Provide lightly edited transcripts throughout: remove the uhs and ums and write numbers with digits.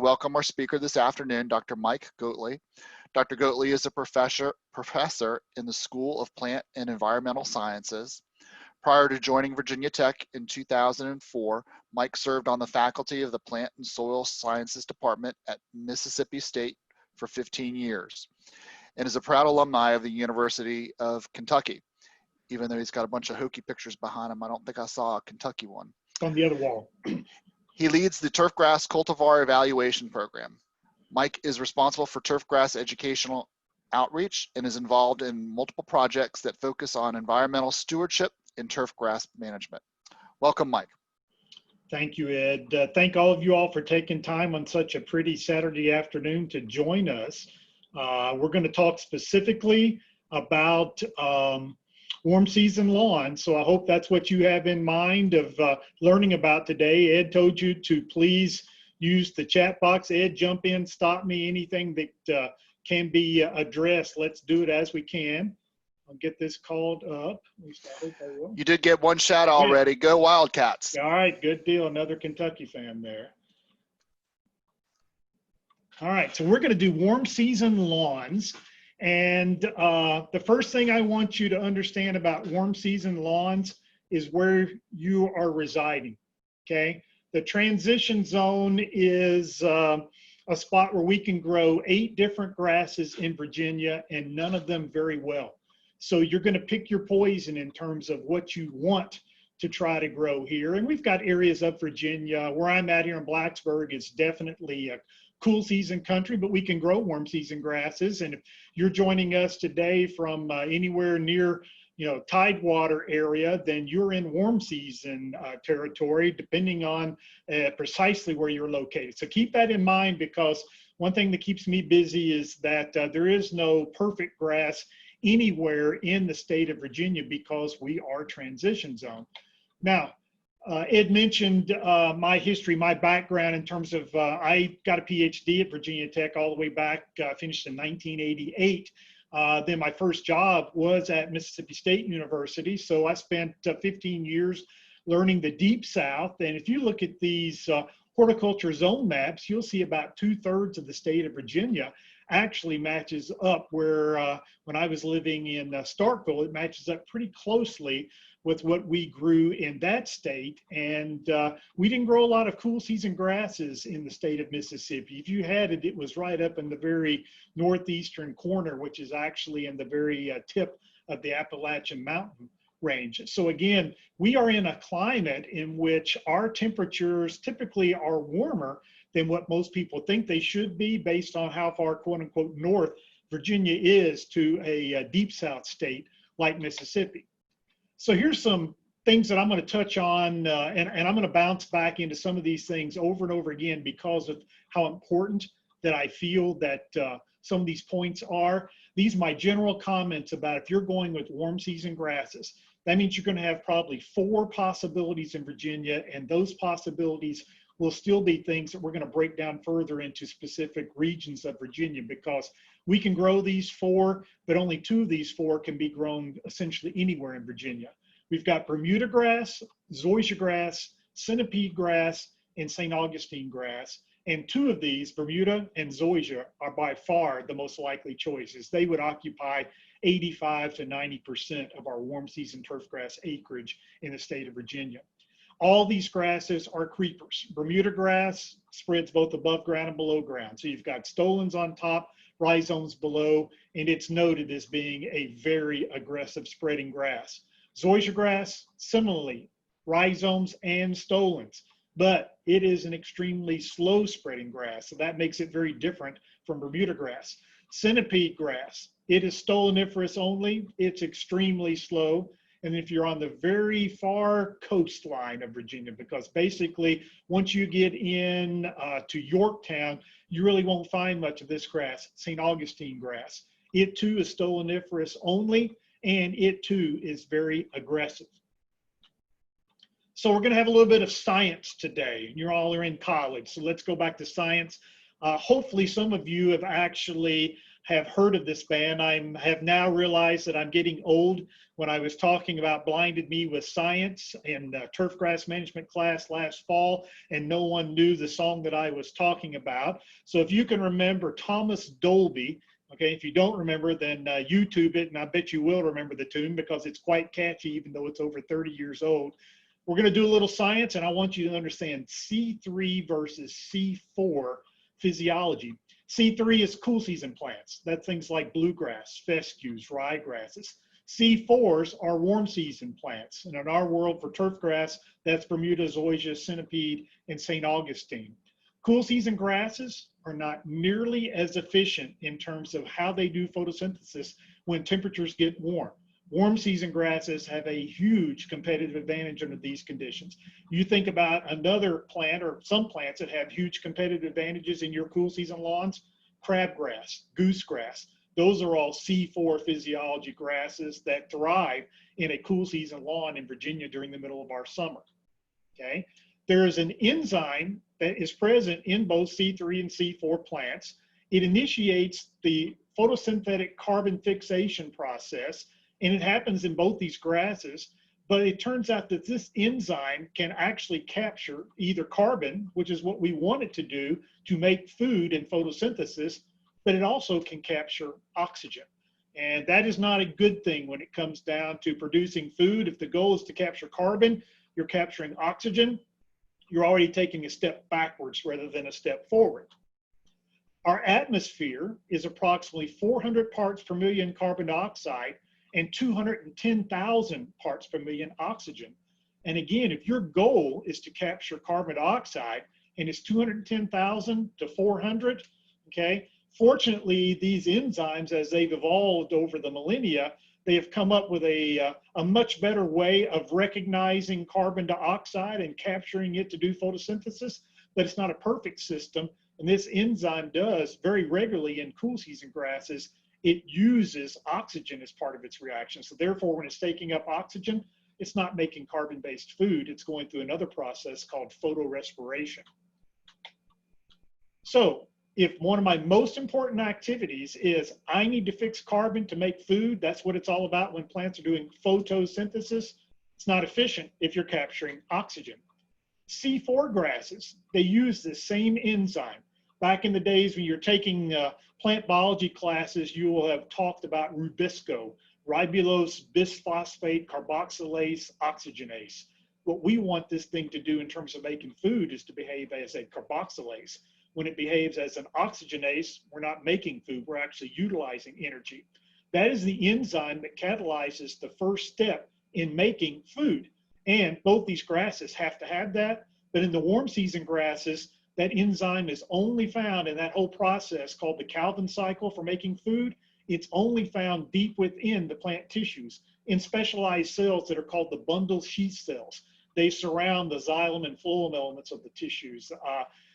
Welcome our speaker this afternoon, Dr. Mike Goatley. Dr. Goatley is a professor in the School of Plant and Environmental Sciences. Prior to joining Virginia Tech in 2004, Mike served on the faculty of the Plant and Soil Sciences Department at Mississippi State for 15 years and is a proud alumni of the University of Kentucky. Even though he's got a bunch of hokey pictures behind him, I don't think I saw a Kentucky one. On the other wall. He leads the turfgrass cultivar evaluation program. Mike is responsible for turfgrass educational outreach and is involved in multiple projects that focus on environmental stewardship and turfgrass management. Welcome, Mike. Thank you, Ed. Thank all of you all for taking time on such a pretty Saturday afternoon to join us. We're going to talk specifically about warm season lawns. So I hope that's what you have in mind of learning about today. Ed told you to please use the chat box. Ed, jump in, stop me, anything that can be addressed. Let's do it as we can. I'll get this called up. You did get one shout already. Go Wildcats. All right, good deal. Another Kentucky fan there. All right, so we're going to do warm season lawns. And the first thing I want you to understand about warm season lawns is where you are residing, okay? The transition zone is a spot where we can grow 8 different grasses in Virginia and none of them very well. So you're gonna pick your poison in terms of what you want to try to grow here. And we've got areas of Virginia. Where I'm at here in Blacksburg is definitely a cool season country, but we can grow warm season grasses. And if you're joining us today from anywhere near, Tidewater area, then you're in warm season territory, depending on precisely where you're located. So keep that in mind, because one thing that keeps me busy is that there is no perfect grass anywhere in the state of Virginia because we are transition zone. Now, Ed mentioned my history, my background in terms of I got a PhD at Virginia Tech all the way back, finished in 1988. Then my first job was at Mississippi State University. So I spent 15 years learning the Deep South. And if you look at these horticulture zone maps, you'll see about 2/3 of the state of Virginia actually matches up where when I was living in Starkville, it matches up pretty closely with what we grew in that state. And we didn't grow a lot of cool season grasses in the state of Mississippi. If you had it, it was right up in the very northeastern corner, which is actually in the very tip of the Appalachian Mountain range. So again, we are in a climate in which our temperatures typically are warmer than what most people think they should be based on how far, quote unquote, north Virginia is to a deep South state like Mississippi. So here's some things that I'm going to touch on, and I'm going to bounce back into some of these things over and over again because of how important that I feel that some of these points are. These are my general comments about if you're going with warm season grasses. That means you're going to have probably 4 possibilities in Virginia, and those possibilities will still be things that we're going to break down further into specific regions of Virginia, because we can grow these 4, but only 2 of these 4 can be grown essentially anywhere in Virginia. We've got Bermuda grass, zoysia grass, centipede grass, and St. Augustine grass. And 2 of these, Bermuda and zoysia, are by far the most likely choices. They would occupy 85 to 90% of our warm season turfgrass acreage in the state of Virginia. All these grasses are creepers. Bermuda grass spreads both above ground and below ground. So you've got stolons on top, rhizomes below, and it's noted as being a very aggressive spreading grass. Zoysia grass, similarly, rhizomes and stolons, but it is an extremely slow spreading grass. So that makes it very different from Bermuda grass. Centipede grass, it is stoloniferous only. It's extremely slow. And if you're on the very far coastline of Virginia, because basically once you get in to Yorktown, you really won't find much of this grass, St. Augustine grass. It too is stoloniferous only, and it too is very aggressive. So we're going to have a little bit of science today. You all are in college, so let's go back to science. Hopefully some of you have actually have heard of this band. I have now realized that I'm getting old. When I was talking about Blinded Me with Science in turf grass management class last fall, and no one knew the song that I was talking about. So if you can remember Thomas Dolby, okay, if you don't remember, then YouTube it, and I bet you will remember the tune because it's quite catchy, even though it's over 30 years old. We're going to do a little science, and I want you to understand C3 versus C4 physiology. C3 is cool season plants. That's things like bluegrass, fescues, ryegrasses. C4s are warm season plants. And in our world for turf grass, that's Bermuda zoysia, centipede, and St. Augustine. Cool season grasses are not nearly as efficient in terms of how they do photosynthesis when temperatures get warm. Warm season grasses have a huge competitive advantage under these conditions. You think about another plant or some plants that have huge competitive advantages in your cool season lawns, crabgrass, goosegrass. Those are all C4 physiology grasses that thrive in a cool season lawn in Virginia during the middle of our summer, okay? There is an enzyme that is present in both C3 and C4 plants. It initiates the photosynthetic carbon fixation process, and it happens in both these grasses, but it turns out that this enzyme can actually capture either carbon, which is what we want it to do to make food and photosynthesis, but it also can capture oxygen. And that is not a good thing when it comes down to producing food. If the goal is to capture carbon, you're capturing oxygen, you're already taking a step backwards rather than a step forward. Our atmosphere is approximately 400 parts per million carbon dioxide and 210,000 parts per million oxygen. And again, if your goal is to capture carbon dioxide and it's 210,000 to 400, okay, fortunately, these enzymes, as they've evolved over the millennia, they have come up with a much better way of recognizing carbon dioxide and capturing it to do photosynthesis, but it's not a perfect system. And this enzyme does very regularly in cool season grasses. It uses oxygen as part of its reaction. So therefore, when it's taking up oxygen, it's not making carbon-based food. It's going through another process called photorespiration. So if one of my most important activities is I need to fix carbon to make food, that's what it's all about when plants are doing photosynthesis, it's not efficient if you're capturing oxygen. C4 grasses, they use the same enzyme. Back in the days when you're taking plant biology classes, you will have talked about rubisco, ribulose bisphosphate carboxylase oxygenase. What we want this thing to do in terms of making food is to behave as a carboxylase. When it behaves as an oxygenase, we're not making food, we're actually utilizing energy. That is the enzyme that catalyzes the first step in making food. And both these grasses have to have that, but in the warm season grasses, that enzyme is only found in that whole process called the Calvin cycle for making food. It's only found deep within the plant tissues in specialized cells that are called the bundle sheath cells. They surround the xylem and phloem elements of the tissues.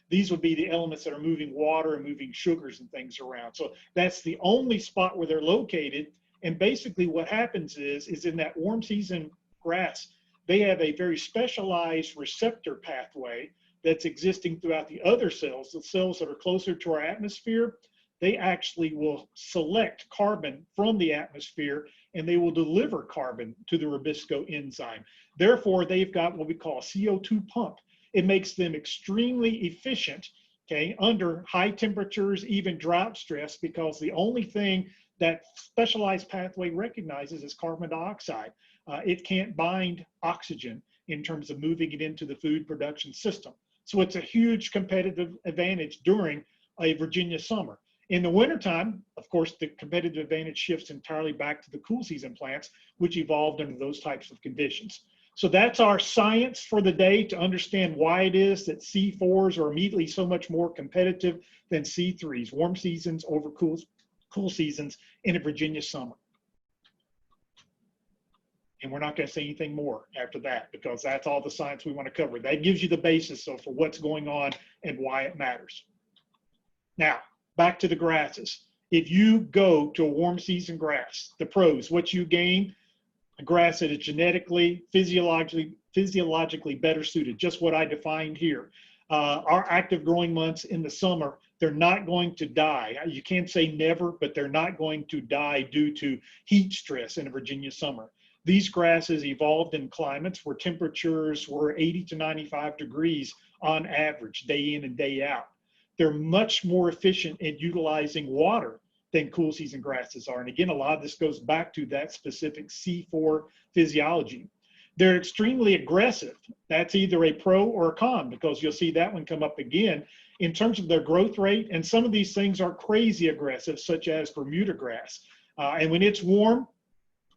These would be the elements that are moving water and moving sugars and things around. So that's the only spot where they're located. And basically what happens is in that warm season grass, they have a very specialized receptor pathway that's existing throughout the other cells, the cells that are closer to our atmosphere. They actually will select carbon from the atmosphere and they will deliver carbon to the rubisco enzyme. Therefore, they've got what we call a CO2 pump. It makes them extremely efficient, okay, under high temperatures, even drought stress, because the only thing that specialized pathway recognizes is carbon dioxide. It can't bind oxygen in terms of moving it into the food production system. So it's a huge competitive advantage during a Virginia summer. In the wintertime, of course, the competitive advantage shifts entirely back to the cool season plants, which evolved under those types of conditions. So that's our science for the day to understand why it is that C4s are immediately so much more competitive than C3s, warm seasons over cool seasons in a Virginia summer. And we're not going to say anything more after that because that's all the science we want to cover. That gives you the basis for what's going on and why it matters. Now, back to the grasses. If you go to a warm season grass, the pros, what you gain, a grass that is genetically, physiologically better suited, just what I defined here. our active growing months in the summer, they're not going to die. You can't say never, but they're not going to die due to heat stress in a Virginia summer. These grasses evolved in climates where temperatures were 80 to 95 degrees on average, day in and day out. They're much more efficient in utilizing water than cool season grasses are. And again, a lot of this goes back to that specific C4 physiology. They're extremely aggressive. That's either a pro or a con, because you'll see that one come up again in terms of their growth rate. And some of these things are crazy aggressive, such as Bermuda grass. And when it's warm,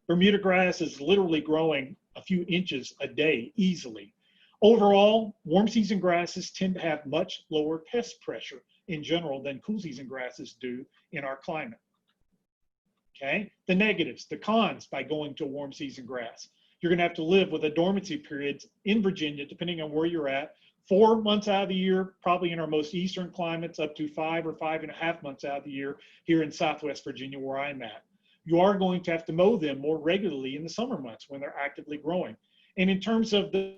Bermuda grass is literally growing a few inches a day easily. Overall, warm season grasses tend to have much lower pest pressure in general than cool season grasses do in our climate. Okay, the negatives, the cons by going to a warm season grass. You're going to have to live with a dormancy period in Virginia, depending on where you're at, 4 months out of the year, probably in our most eastern climates, up to 5 or 5.5 months out of the year here in Southwest Virginia, where I'm at. You are going to have to mow them more regularly in the summer months when they're actively growing. And in terms of the,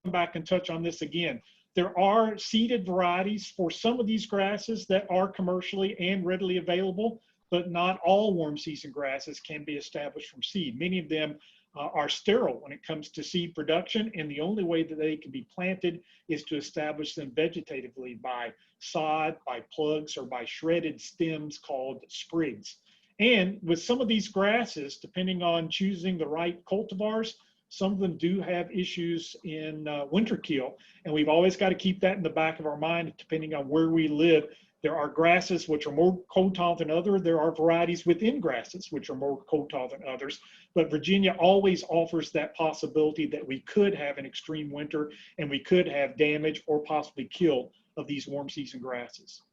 come back and touch on this again, there are seeded varieties for some of these grasses that are commercially and readily available, but not all warm season grasses can be established from seed. Many of them are sterile when it comes to seed production, and the only way that they can be planted is to establish them vegetatively by sod, by plugs, or by shredded stems called sprigs. And with some of these grasses, depending on choosing the right cultivars, some of them do have issues in winter kill, and we've always got to keep that in the back of our mind, depending on where we live. There are grasses which are more cold tolerant than others. There are varieties within grasses which are more cold tolerant than others. But Virginia always offers that possibility that we could have an extreme winter and we could have damage or possibly kill of these warm season grasses.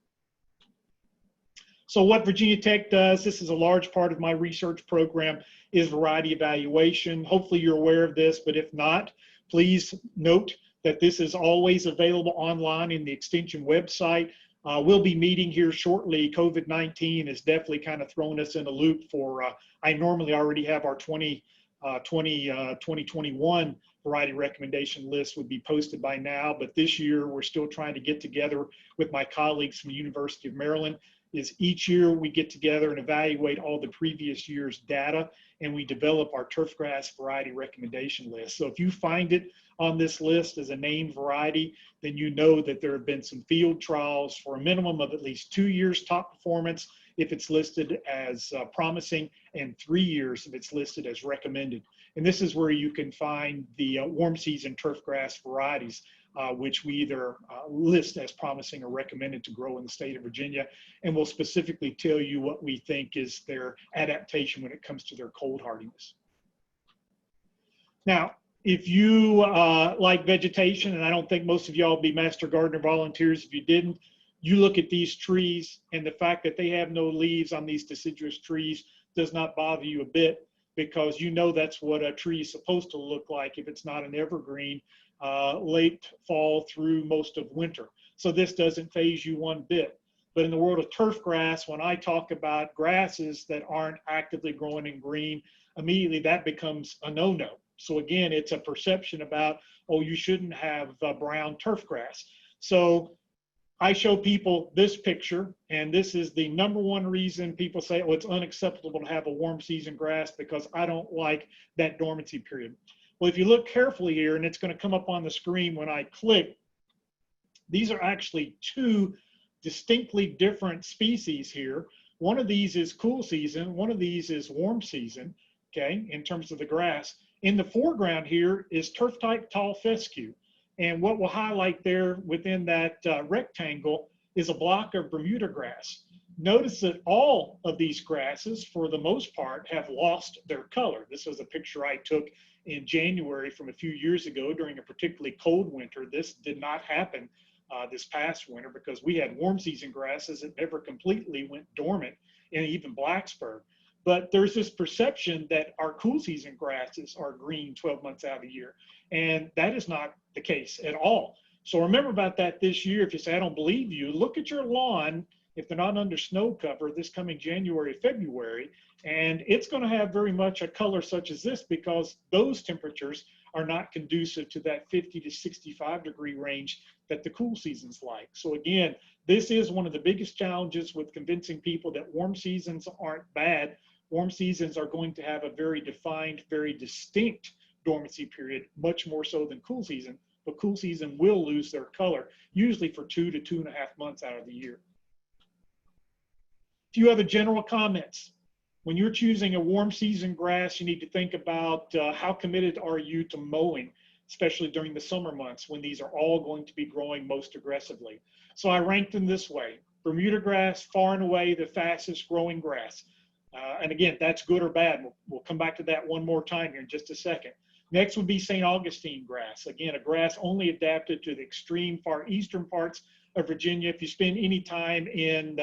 So what Virginia Tech does, this is a large part of my research program, is variety evaluation. Hopefully you're aware of this, but if not, please note that this is always available online in the Extension website. We'll be meeting here shortly. COVID-19 has definitely kind of thrown us in a loop for, I normally already have our 2021 variety recommendation list would be posted by now, but this year we're still trying to get together with my colleagues from the University of Maryland. Is each year we get together and evaluate all the previous year's data, and we develop our turfgrass variety recommendation list. So if you find it on this list as a named variety, then you know that there have been some field trials for a minimum of at least 2 years top performance if it's listed as promising, and 3 years if it's listed as recommended. And this is where you can find the warm season turfgrass varieties, which we either list as promising or recommended to grow in the state of Virginia. And we'll specifically tell you what we think is their adaptation when it comes to their cold hardiness. Now, if you like vegetation, and I don't think most of y'all would be Master Gardener volunteers if you didn't, you look at these trees, and the fact that they have no leaves on these deciduous trees does not bother you a bit, because you know that's what a tree is supposed to look like if it's not an evergreen, late fall through most of winter. So this doesn't phase you one bit. But in the world of turf grass, when I talk about grasses that aren't actively growing in green, immediately that becomes a no-no. So again, it's a perception about, oh, you shouldn't have brown turf grass. So I show people this picture, and this is the #1 reason people say, oh, it's unacceptable to have a warm season grass because I don't like that dormancy period. Well, if you look carefully here, and it's going to come up on the screen when I click, these are actually two distinctly different species here. One of these is cool season, one of these is warm season, okay, in terms of the grass. In the foreground here is turf type tall fescue. And what we'll highlight there within that rectangle is a block of Bermuda grass. Notice that all of these grasses, for the most part, have lost their color. This was a picture I took in January from a few years ago during a particularly cold winter. This did not happen this past winter because we had warm season grasses that never completely went dormant in even Blacksburg. But there's this perception that our cool season grasses are green 12 months out of the year. And that is not the case at all. So remember about that this year. If you say, I don't believe you, look at your lawn if they're not under snow cover this coming January, February, and it's going to have very much a color such as this because those temperatures are not conducive to that 50 to 65 degree range that the cool seasons like. So again, this is one of the biggest challenges with convincing people that warm seasons aren't bad. Warm seasons are going to have a very defined, very distinct dormancy period, much more so than cool season, but cool season will lose their color, usually for 2 to 2.5 months out of the year. A few other general comments. When you're choosing a warm season grass, you need to think about how committed are you to mowing, especially during the summer months when these are all going to be growing most aggressively. So I ranked them this way. Bermuda grass, far and away the fastest growing grass. And again, that's good or bad. We'll come back to that one more time here in just a second. Next would be St. Augustine grass. Again, a grass only adapted to the extreme far eastern parts of Virginia. If you spend any time in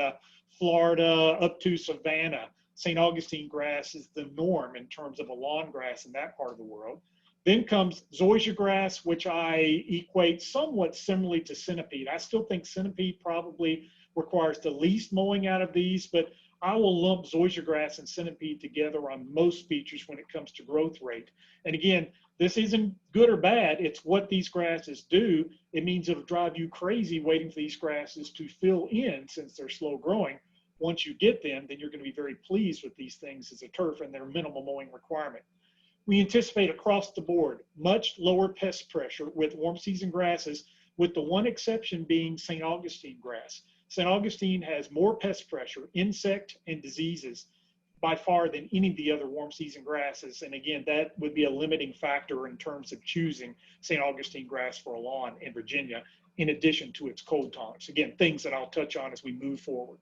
Florida up to Savannah, St. Augustine grass is the norm in terms of a lawn grass in that part of the world. Then comes zoysia grass, which I equate somewhat similarly to centipede. I still think centipede probably requires the least mowing out of these, but I will lump zoysia grass and centipede together on most features when it comes to growth rate. And again, this isn't good or bad. It's what these grasses do. It means it'll drive you crazy waiting for these grasses to fill in since they're slow growing. Once you get them, then you're going to be very pleased with these things as a turf and their minimal mowing requirement. We anticipate across the board much lower pest pressure with warm season grasses, with the one exception being St. Augustine grass. St. Augustine has more pest pressure, insect and diseases by far than any of the other warm season grasses. And again, that would be a limiting factor in terms of choosing St. Augustine grass for a lawn in Virginia, in addition to its cold tolerance. Again, things that I'll touch on as we move forward.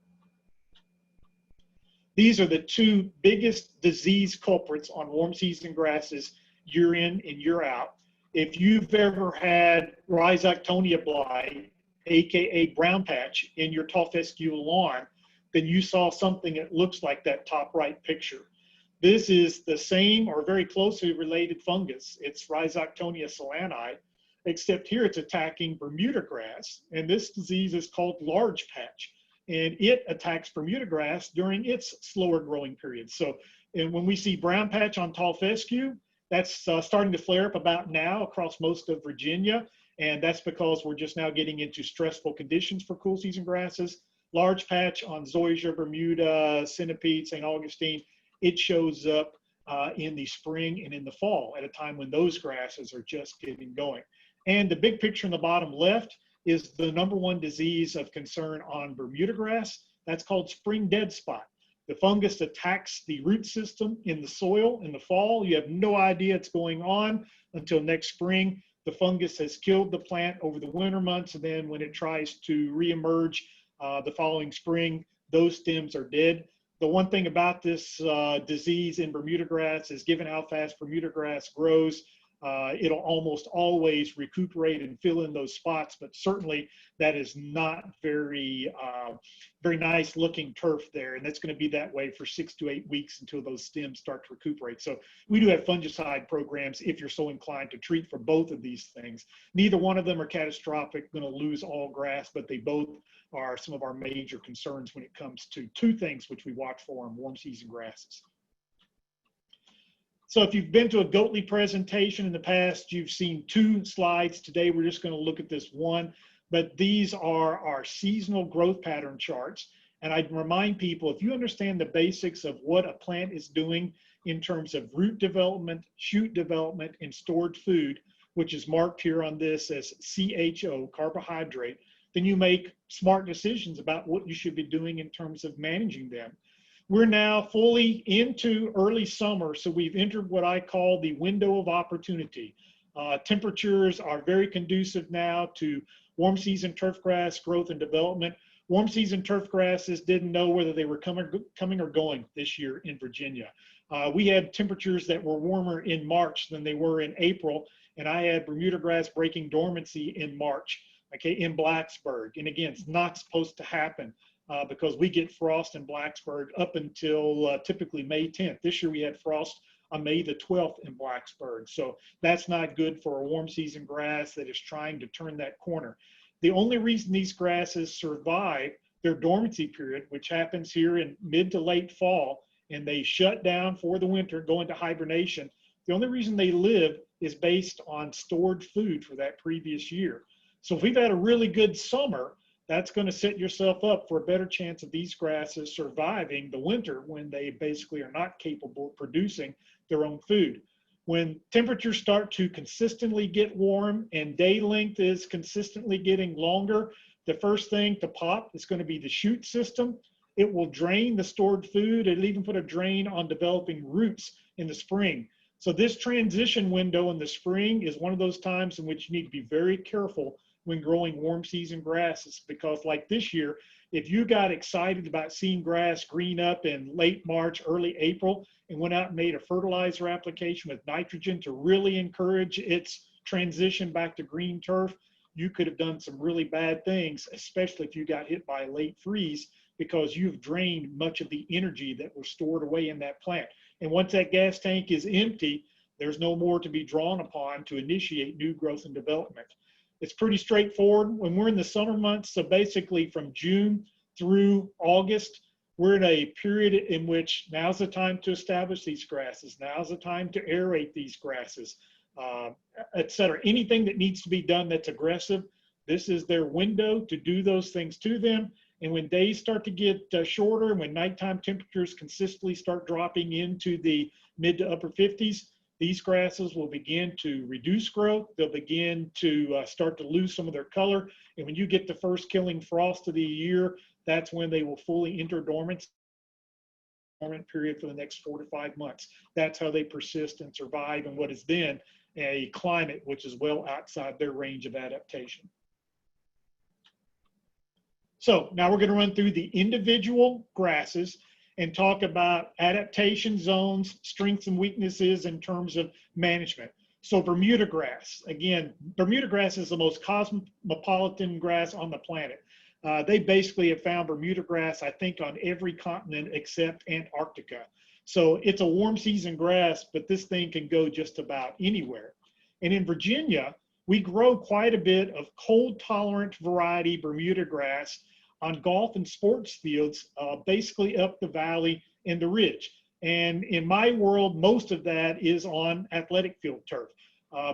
These are the two biggest disease culprits on warm season grasses year in and year out. If you've ever had Rhizoctonia blight, AKA brown patch, in your tall fescue lawn, then you saw something that looks like that top right picture. This is the same or very closely related fungus. It's Rhizoctonia solani, except here it's attacking Bermuda grass, and this disease is called large patch. And it attacks Bermuda grass during its slower growing period. So, and when we see brown patch on tall fescue, that's starting to flare up about now across most of Virginia. And that's because we're just now getting into stressful conditions for cool season grasses. Large patch on zoysia, Bermuda, centipede, St. Augustine, it shows up in the spring and in the fall at a time when those grasses are just getting going. And the big picture in the bottom left is the #1 disease of concern on Bermuda grass. That's called spring dead spot. The fungus attacks the root system in the soil in the fall. You have no idea it's going on until next spring. The fungus has killed the plant over the winter months, and then when it tries to reemerge the following spring, those stems are dead. The one thing about this disease in Bermuda grass is, given how fast Bermuda grass grows, it'll almost always recuperate and fill in those spots, but certainly that is not very nice looking turf there. And that's going to be that way for 6 to 8 weeks until those stems start to recuperate. So we do have fungicide programs if you're so inclined to treat for both of these things. Neither one of them are catastrophic, going to lose all grass, but they both are some of our major concerns when it comes to two things which we watch for in warm season grasses. So if you've been to a Goatley presentation in the past, you've seen 2 slides. Today, we're just going to look at this one, but these are our seasonal growth pattern charts. And I'd remind people, if you understand the basics of what a plant is doing in terms of root development, shoot development, and stored food, which is marked here on this as CHO, carbohydrate, then you make smart decisions about what you should be doing in terms of managing them. We're now fully into early summer, so we've entered what I call the window of opportunity. Temperatures are very conducive now to warm season turfgrass growth and development. Warm season turfgrasses didn't know whether they were coming or going this year in Virginia. We had temperatures that were warmer in March than they were in April, and I had Bermuda grass breaking dormancy in March, okay, in Blacksburg. And again, it's not supposed to happen. Because we get frost in Blacksburg up until typically May 10th. This year we had frost on May the 12th in Blacksburg. So that's not good for a warm season grass that is trying to turn that corner. The only reason these grasses survive their dormancy period, which happens here in mid to late fall, and they shut down for the winter, go into hibernation, the only reason they live is based on stored food for that previous year. So if we've had a really good summer, that's going to set yourself up for a better chance of these grasses surviving the winter when they basically are not capable of producing their own food. When temperatures start to consistently get warm and day length is consistently getting longer, the first thing to pop is going to be the shoot system. It will drain the stored food. It'll even put a drain on developing roots in the spring. So this transition window in the spring is one of those times in which you need to be very careful when growing warm season grasses, because like this year, if you got excited about seeing grass green up in late March, early April, and went out and made a fertilizer application with nitrogen to really encourage its transition back to green turf, you could have done some really bad things, especially if you got hit by a late freeze, because you've drained much of the energy that was stored away in that plant. And once that gas tank is empty, there's no more to be drawn upon to initiate new growth and development. It's pretty straightforward. When we're in the summer months, so basically from June through August, we're in a period in which now's the time to establish these grasses. Now's the time to aerate these grasses, et cetera. Anything that needs to be done that's aggressive, this is their window to do those things to them. And when days start to get shorter, and when nighttime temperatures consistently start dropping into the mid to upper 50s, these grasses will begin to reduce growth. They'll begin to start to lose some of their color. And when you get the first killing frost of the year, that's when they will fully enter dormant period for the next 4 to 5 months. That's how they persist and survive in what is then a climate which is well outside their range of adaptation. So now we're going to run through the individual grasses and talk about adaptation zones, strengths and weaknesses in terms of management. So Bermuda grass, again, Bermuda grass is the most cosmopolitan grass on the planet. They basically have found Bermuda grass, I think, on every continent except Antarctica. So it's a warm season grass, but this thing can go just about anywhere. And in Virginia, we grow quite a bit of cold tolerant variety Bermuda grass on golf and sports fields, basically up the valley and the ridge. And in my world, most of that is on athletic field turf.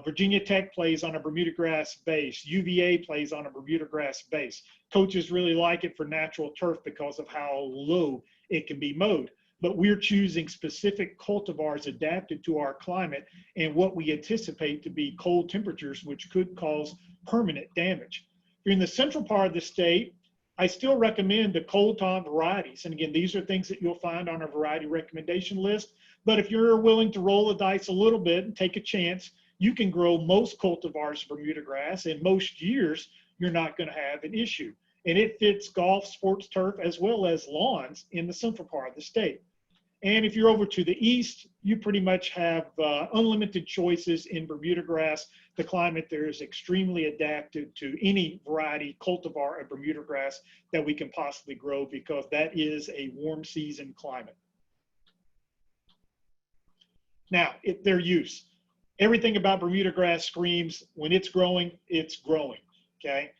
Virginia Tech plays on a Bermuda grass base. UVA plays on a Bermuda grass base. Coaches really like it for natural turf because of how low it can be mowed. But we're choosing specific cultivars adapted to our climate and what we anticipate to be cold temperatures, which could cause permanent damage. If you're in the central part of the state, I still recommend the cold tolerant varieties. And again, these are things that you'll find on our variety recommendation list. But if you're willing to roll the dice a little bit and take a chance, you can grow most cultivars of Bermuda grass, and most years you're not going to have an issue. And it fits golf, sports turf, as well as lawns in the central part of the state. And if you're over to the east, you pretty much have unlimited choices in Bermuda grass. The climate there is extremely adapted to any variety cultivar of Bermuda grass that we can possibly grow, because that is a warm season climate. Now, their use. Everything about Bermuda grass screams, when it's growing, okay?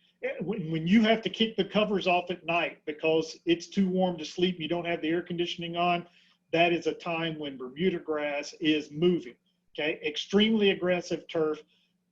When you have to kick the covers off at night because it's too warm to sleep, you don't have the air conditioning on, that is a time when Bermuda grass is moving, okay? Extremely aggressive turf,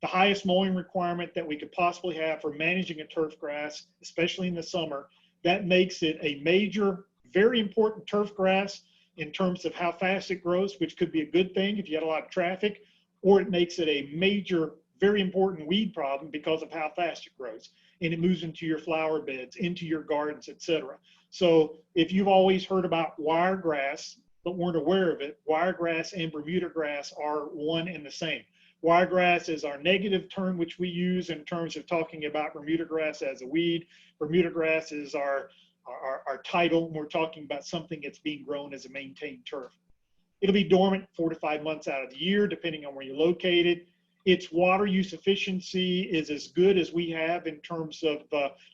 the highest mowing requirement that we could possibly have for managing a turf grass, especially in the summer. That makes it a major, very important turf grass in terms of how fast it grows, which could be a good thing if you had a lot of traffic, or it makes it a major, very important weed problem because of how fast it grows. And it moves into your flower beds, into your gardens, etc. So if you've always heard about wiregrass, but weren't aware of it, wiregrass and Bermuda grass are one and the same. Wiregrass is our negative term, which we use in terms of talking about Bermuda grass as a weed. Bermuda grass is our title when we're talking about something that's being grown as a maintained turf. It'll be dormant 4 to 5 months out of the year, depending on where you're located. Its water use efficiency is as good as we have in terms of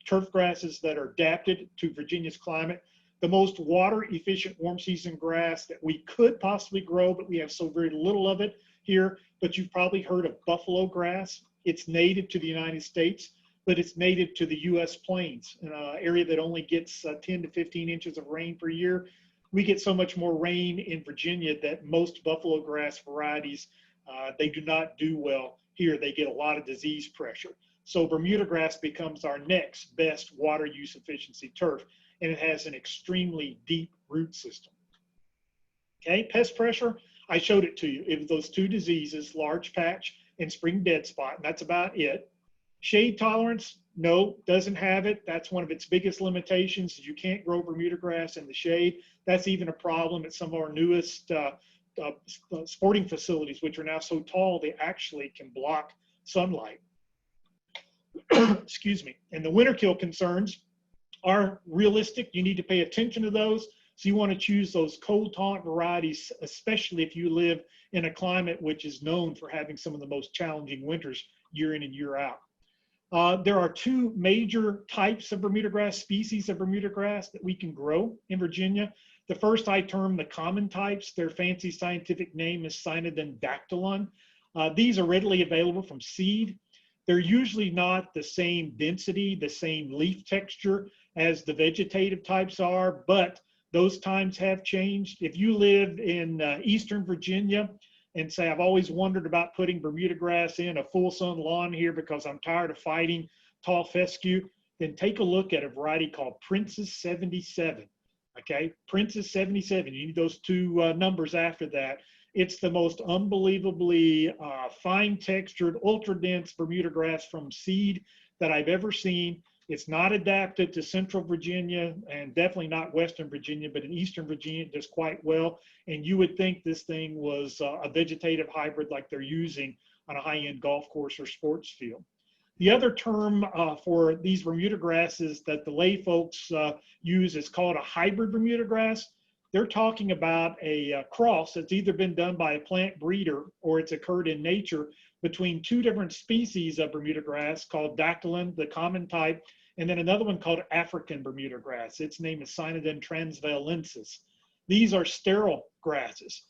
turf grasses that are adapted to Virginia's climate. The most water efficient warm season grass that we could possibly grow, but we have so very little of it here, but you've probably heard of buffalo grass. It's native to the United States, but it's native to the US plains, an area that only gets 10 to 15 inches of rain per year. We get so much more rain in Virginia that most buffalo grass varieties They do not do well here. They get a lot of disease pressure. So Bermuda grass becomes our next best water use efficiency turf, and it has an extremely deep root system. Okay, pest pressure, I showed it to you. It was those two diseases, large patch and spring dead spot, and that's about it. Shade tolerance, no, doesn't have it. That's one of its biggest limitations. You can't grow Bermuda grass in the shade. That's even a problem at some of our newest sporting facilities, which are now so tall they actually can block sunlight. Excuse me. And the winter kill concerns are realistic. You need to pay attention to those. So you want to choose those cold tolerant varieties, especially if you live in a climate which is known for having some of the most challenging winters year in and year out. There are two major types of Bermuda grass, species of Bermuda grass that we can grow in Virginia. The first I term the common types. Their fancy scientific name is Cynodon dactylon. These are readily available from seed. They're usually not the same density, the same leaf texture as the vegetative types are, but those times have changed. If you live in Eastern Virginia and say, I've always wondered about putting Bermuda grass in a full sun lawn here because I'm tired of fighting tall fescue, then take a look at a variety called Princess 77. Okay, Princess 77, you need those two numbers after that. It's the most unbelievably fine textured, ultra dense Bermuda grass from seed that I've ever seen. It's not adapted to Central Virginia and definitely not Western Virginia, but in Eastern Virginia it does quite well. And you would think this thing was a vegetative hybrid like they're using on a high-end golf course or sports field. The other term for these Bermuda grasses that the lay folks use is called a hybrid Bermuda grass. They're talking about a cross that's either been done by a plant breeder or it's occurred in nature between two different species of Bermuda grass called dactylon, the common type, and then another one called African Bermuda grass. Its name is Cynodon transvalensis. These are sterile grasses.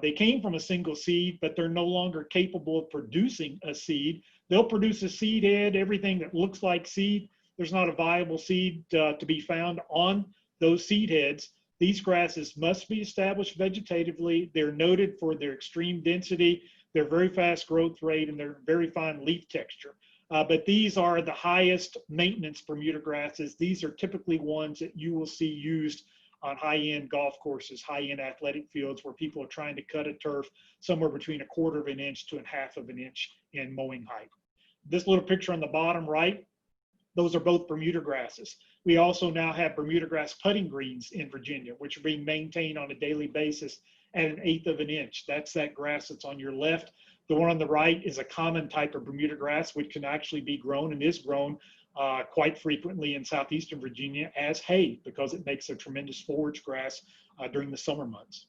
They came from a single seed, but they're no longer capable of producing a seed. They'll produce a seed head, everything that looks like seed. There's not a viable seed to be found on those seed heads. These grasses must be established vegetatively. They're noted for their extreme density, their very fast growth rate, and their very fine leaf texture. But these are the highest maintenance Bermuda grasses. These are typically ones that you will see used on high-end golf courses, high-end athletic fields where people are trying to cut a turf somewhere between 1/4 of an inch to 1/2 of an inch in mowing height. This little picture on the bottom right, those are both Bermuda grasses. We also now have Bermuda grass putting greens in Virginia, which are being maintained on a daily basis at 1/8 of an inch. That's that grass that's on your left. The one on the right is a common type of Bermuda grass, which can actually be grown and is grown quite frequently in southeastern Virginia as hay because it makes a tremendous forage grass during the summer months.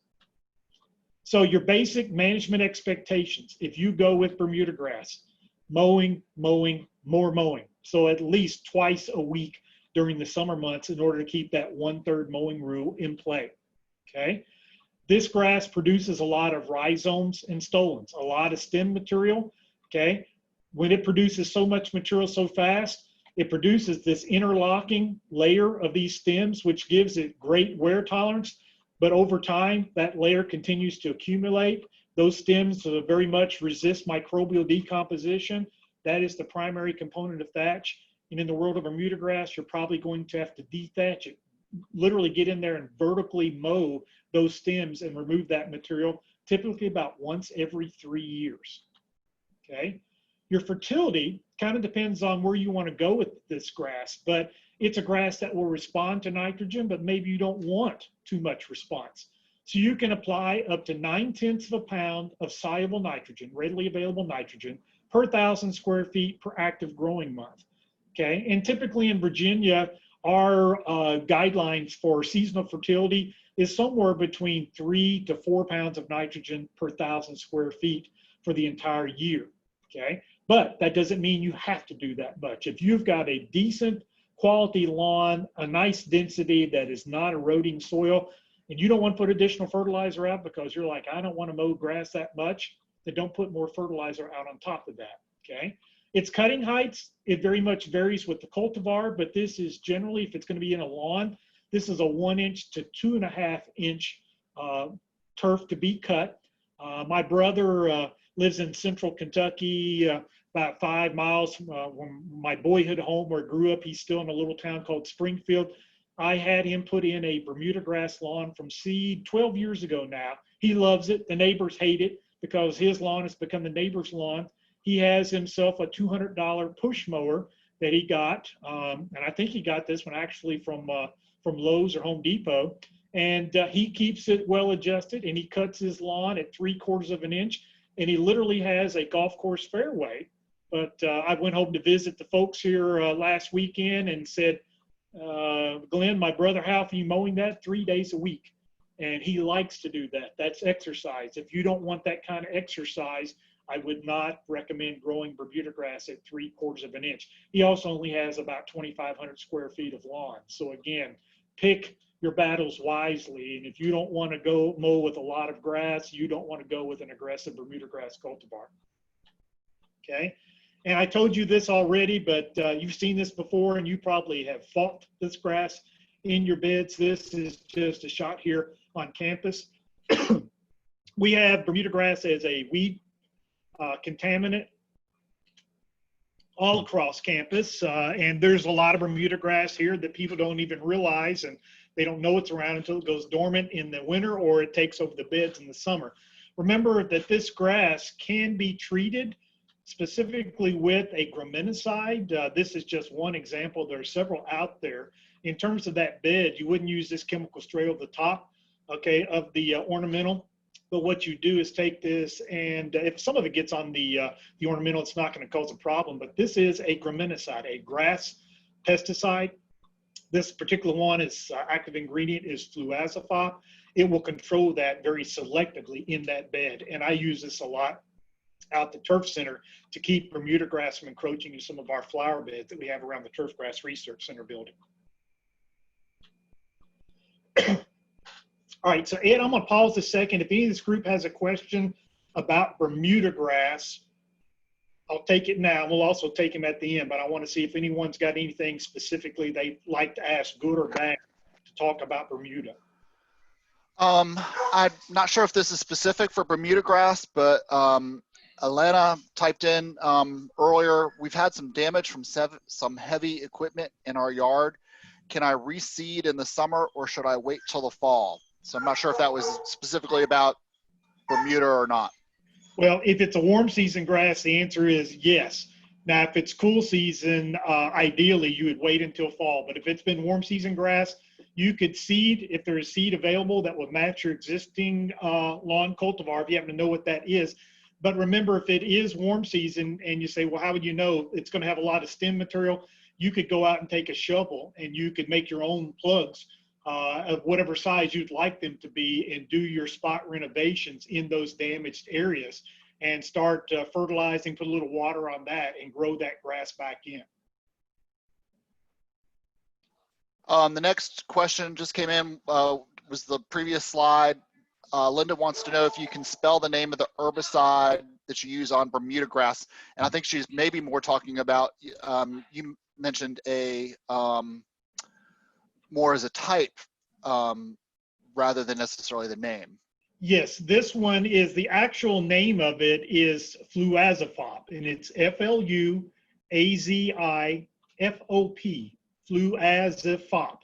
So your basic management expectations, if you go with Bermuda grass, mowing, mowing, more mowing. So at least twice a week during the summer months in order to keep that 1/3 mowing rule in play, okay? This grass produces a lot of rhizomes and stolons, a lot of stem material, okay? When it produces so much material so fast, it produces this interlocking layer of these stems, which gives it great wear tolerance. But over time, that layer continues to accumulate. Those stems very much resist microbial decomposition. That is the primary component of thatch. And in the world of Bermuda grass, you're probably going to have to dethatch it, literally get in there and vertically mow those stems and remove that material, typically about once every 3 years, okay? Your fertility kind of depends on where you want to go with this grass, but it's a grass that will respond to nitrogen, but maybe you don't want too much response. So you can apply up to 9/10 of a pound of soluble nitrogen, readily available nitrogen, per 1,000 square feet per active growing month, okay? And typically in Virginia, our guidelines for seasonal fertility is somewhere between 3 to 4 pounds of nitrogen per 1,000 square feet for the entire year, okay? But that doesn't mean you have to do that much. If you've got a decent quality lawn, a nice density that is not eroding soil, and you don't want to put additional fertilizer out because you're like, I don't want to mow grass that much, then don't put more fertilizer out on top of that, okay? Its cutting heights, it very much varies with the cultivar, but this is generally, if it's going to be in a lawn, this is a 1 inch to 2.5 inch turf to be cut. My brother lives in central Kentucky, about 5 miles from my boyhood home where I grew up. He's still in a little town called Springfield. I had him put in a Bermuda grass lawn from seed 12 years ago now. He loves it. The neighbors hate it because his lawn has become the neighbor's lawn. He has himself a $200 push mower that he got, and I think he got this one actually from Lowe's or Home Depot. And he keeps it well adjusted, and he cuts his lawn at 3/4 of an inch, and he literally has a golf course fairway. But I went home to visit the folks here last weekend and said, Glenn, my brother, how are you mowing that 3 days a week? And he likes to do that. That's exercise. If you don't want that kind of exercise, I would not recommend growing Bermuda grass at 3/4 of an inch. He also only has about 2,500 square feet of lawn. So again, pick your battles wisely. And if you don't want to go mow with a lot of grass, you don't want to go with an aggressive Bermuda grass cultivar. Okay. And I told you this already, but you've seen this before, and you probably have fought this grass in your beds. This is just a shot here on campus. We have Bermuda grass as a weed contaminant all across campus, and there's a lot of Bermuda grass here that people don't even realize, and they don't know it's around until it goes dormant in the winter or it takes over the beds in the summer. Remember that this grass can be treated specifically with a graminicide. This is just one example. There are several out there. In terms of that bed, you wouldn't use this chemical straight over the top, okay, of the ornamental. But what you do is take this, and if some of it gets on the ornamental, it's not going to cause a problem. But this is a graminicide, a grass pesticide. This particular one is active ingredient is fluazepam. It will control that very selectively in that bed. And I use this a lot out the turf center to keep Bermuda grass from encroaching in some of our flower beds that we have around the Turf Grass Research Center building. All right, so Ed, I'm gonna pause a second. If any of this group has a question about Bermuda grass, I'll take it now. We'll also take them at the end, but I want to see if anyone's got anything specifically they'd like to ask, good or bad, to talk about Bermuda. I'm not sure if this is specific for Bermuda grass, but Elena typed in earlier, we've had some damage from some heavy equipment in our yard. Can I reseed in the summer or should I wait till the fall? So I'm not sure if that was specifically about Bermuda or not. Well, if it's a warm season grass, the answer is yes. Now, if it's cool season, ideally you would wait until fall. But if it's been warm season grass, you could seed if there's seed available that would match your existing lawn cultivar, if you happen to know what that is. But remember, if it is warm season and you say, well, how would you know it's going to have a lot of stem material? You could go out and take a shovel and you could make your own plugs of whatever size you'd like them to be and do your spot renovations in those damaged areas and start fertilizing, put a little water on that and grow that grass back in. The next question just came in, was the previous slide. Linda wants to know if you can spell the name of the herbicide that you use on Bermuda grass. And I think she's maybe more talking about, you mentioned a, more as a type rather than necessarily the name. Yes, this one is, the actual name of it is fluazepam, and it's F-L-U-A-Z-I-F-O-P, fluazepam.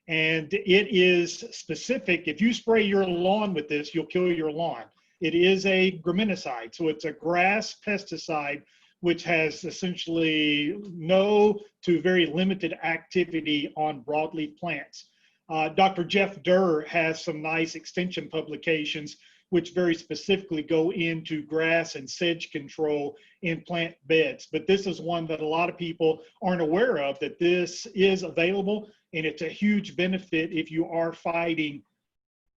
And it is specific. If you spray your lawn with this, you'll kill your lawn. It is a graminicide, so it's a grass pesticide which has essentially no to very limited activity on broadleaf plants. Dr. Jeff Durr has some nice extension publications which very specifically go into grass and sedge control in plant beds. But this is one that a lot of people aren't aware of, that this is available, and it's a huge benefit if you are fighting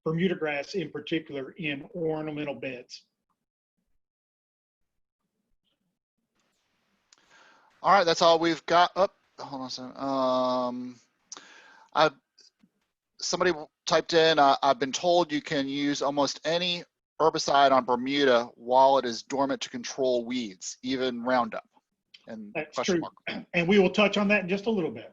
Bermuda grass in particular in ornamental beds. All right, that's all we've got. Oh, hold on a second. Somebody typed in, I've been told you can use almost any herbicide on Bermuda while it is dormant to control weeds, even Roundup. And that's true. And we will touch on that in just a little bit.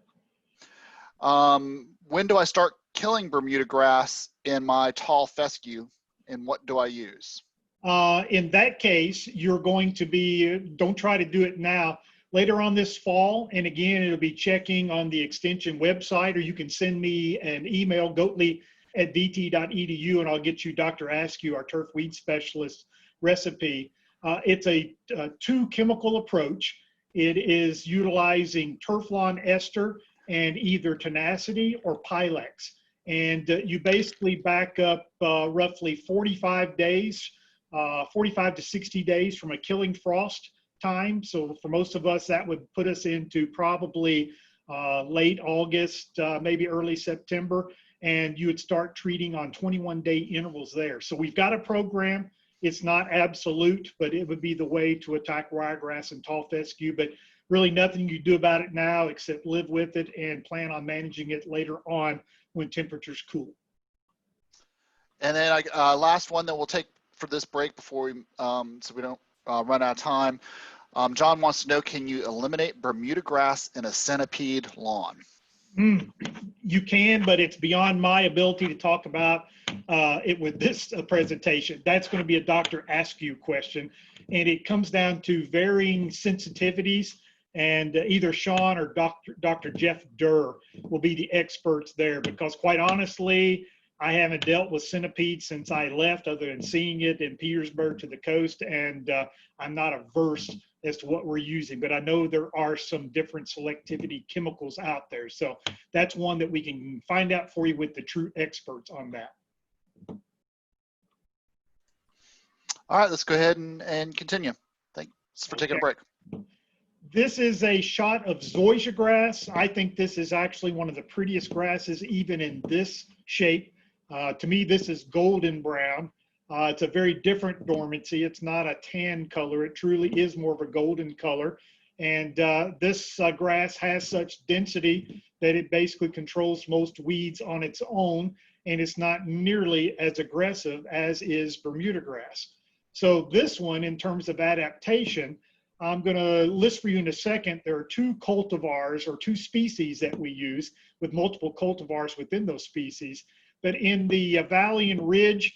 When do I start killing Bermuda grass in my tall fescue, and what do I use? In that case, you're going to be, don't try to do it now, later on this fall. And again, it'll be checking on the extension website, or you can send me an email, goatley@dt.edu, and I'll get you Dr. Askew, our turf weed specialist recipe. It's a two chemical approach. It is utilizing turf lawn ester and either tenacity or Pilex. And you basically back up roughly 45 days, 45 to 60 days from a killing frost time. So for most of us, that would put us into probably late August, maybe early September. And you would start treating on 21-day intervals there. So we've got a program. It's not absolute, but it would be the way to attack wiregrass and tall fescue. But really nothing you do about it now except live with it and plan on managing it later on when temperatures cool. And then last one that we'll take for this break before we, so we don't run out of time. John wants to know, can you eliminate Bermuda grass in a centipede lawn? You can, but it's beyond my ability to talk about it with this presentation. That's going to be a Dr. Askew question. And it comes down to varying sensitivities. And either Sean or Dr. Jeff Durr will be the experts there, because quite honestly, I haven't dealt with centipedes since I left, other than seeing it in Petersburg to the coast, and I'm not averse as to what we're using, but I know there are some different selectivity chemicals out there. So that's one that we can find out for you with the true experts on that. All right, let's go ahead and continue. Thanks for taking a break. This is a shot of zoysia grass. I think this is actually one of the prettiest grasses, even in this shape. To me, this is golden brown. It's a very different dormancy. It's not a tan color. It truly is more of a golden color. And this grass has such density that it basically controls most weeds on its own, and it's not nearly as aggressive as is Bermuda grass. So this one, in terms of adaptation, I'm going to list for you in a second. There are two cultivars or two species that we use, with multiple cultivars within those species. But in the valley and ridge,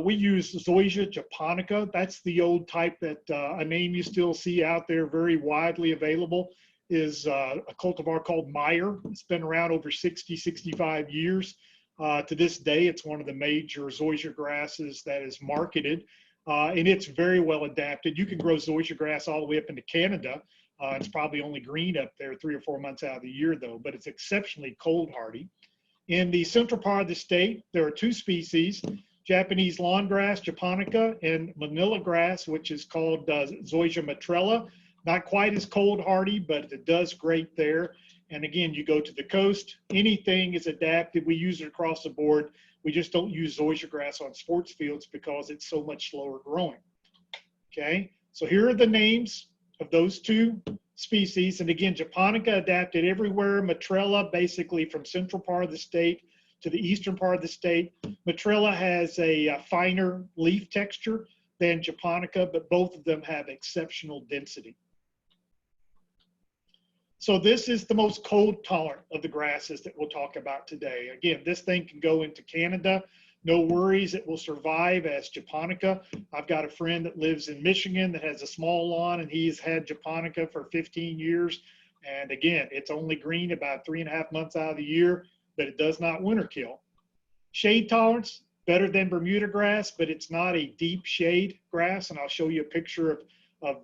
we use Zoysia japonica. That's the old type that a name you still see out there very widely available is a cultivar called Meyer. It's been around over 60, 65 years. To this day, it's one of the major zoysia grasses that is marketed. And it's very well adapted. You can grow zoysia grass all the way up into Canada. It's probably only green up there 3 or 4 months out of the year, though, but it's exceptionally cold hardy. In the central part of the state, there are two species, Japanese lawn grass, japonica, and Manila grass, which is called Zoysia matrella. Not quite as cold hardy, but it does great there. And again, you go to the coast, anything is adapted. We use it across the board. We just don't use zoysia grass on sports fields because it's so much slower growing. Okay, so here are the names of those two species. And again, japonica adapted everywhere. Matrella basically from central part of the state to the eastern part of the state. Matrella has a finer leaf texture than japonica, but both of them have exceptional density. So this is the most cold tolerant of the grasses that we'll talk about today. Again, this thing can go into Canada. No worries, it will survive as japonica. I've got a friend that lives in Michigan that has a small lawn, and he's had japonica for 15 years. And again, it's only green about 3.5 months out of the year, but it does not winter kill. Shade tolerance, better than Bermuda grass, but it's not a deep shade grass. And I'll show you a picture of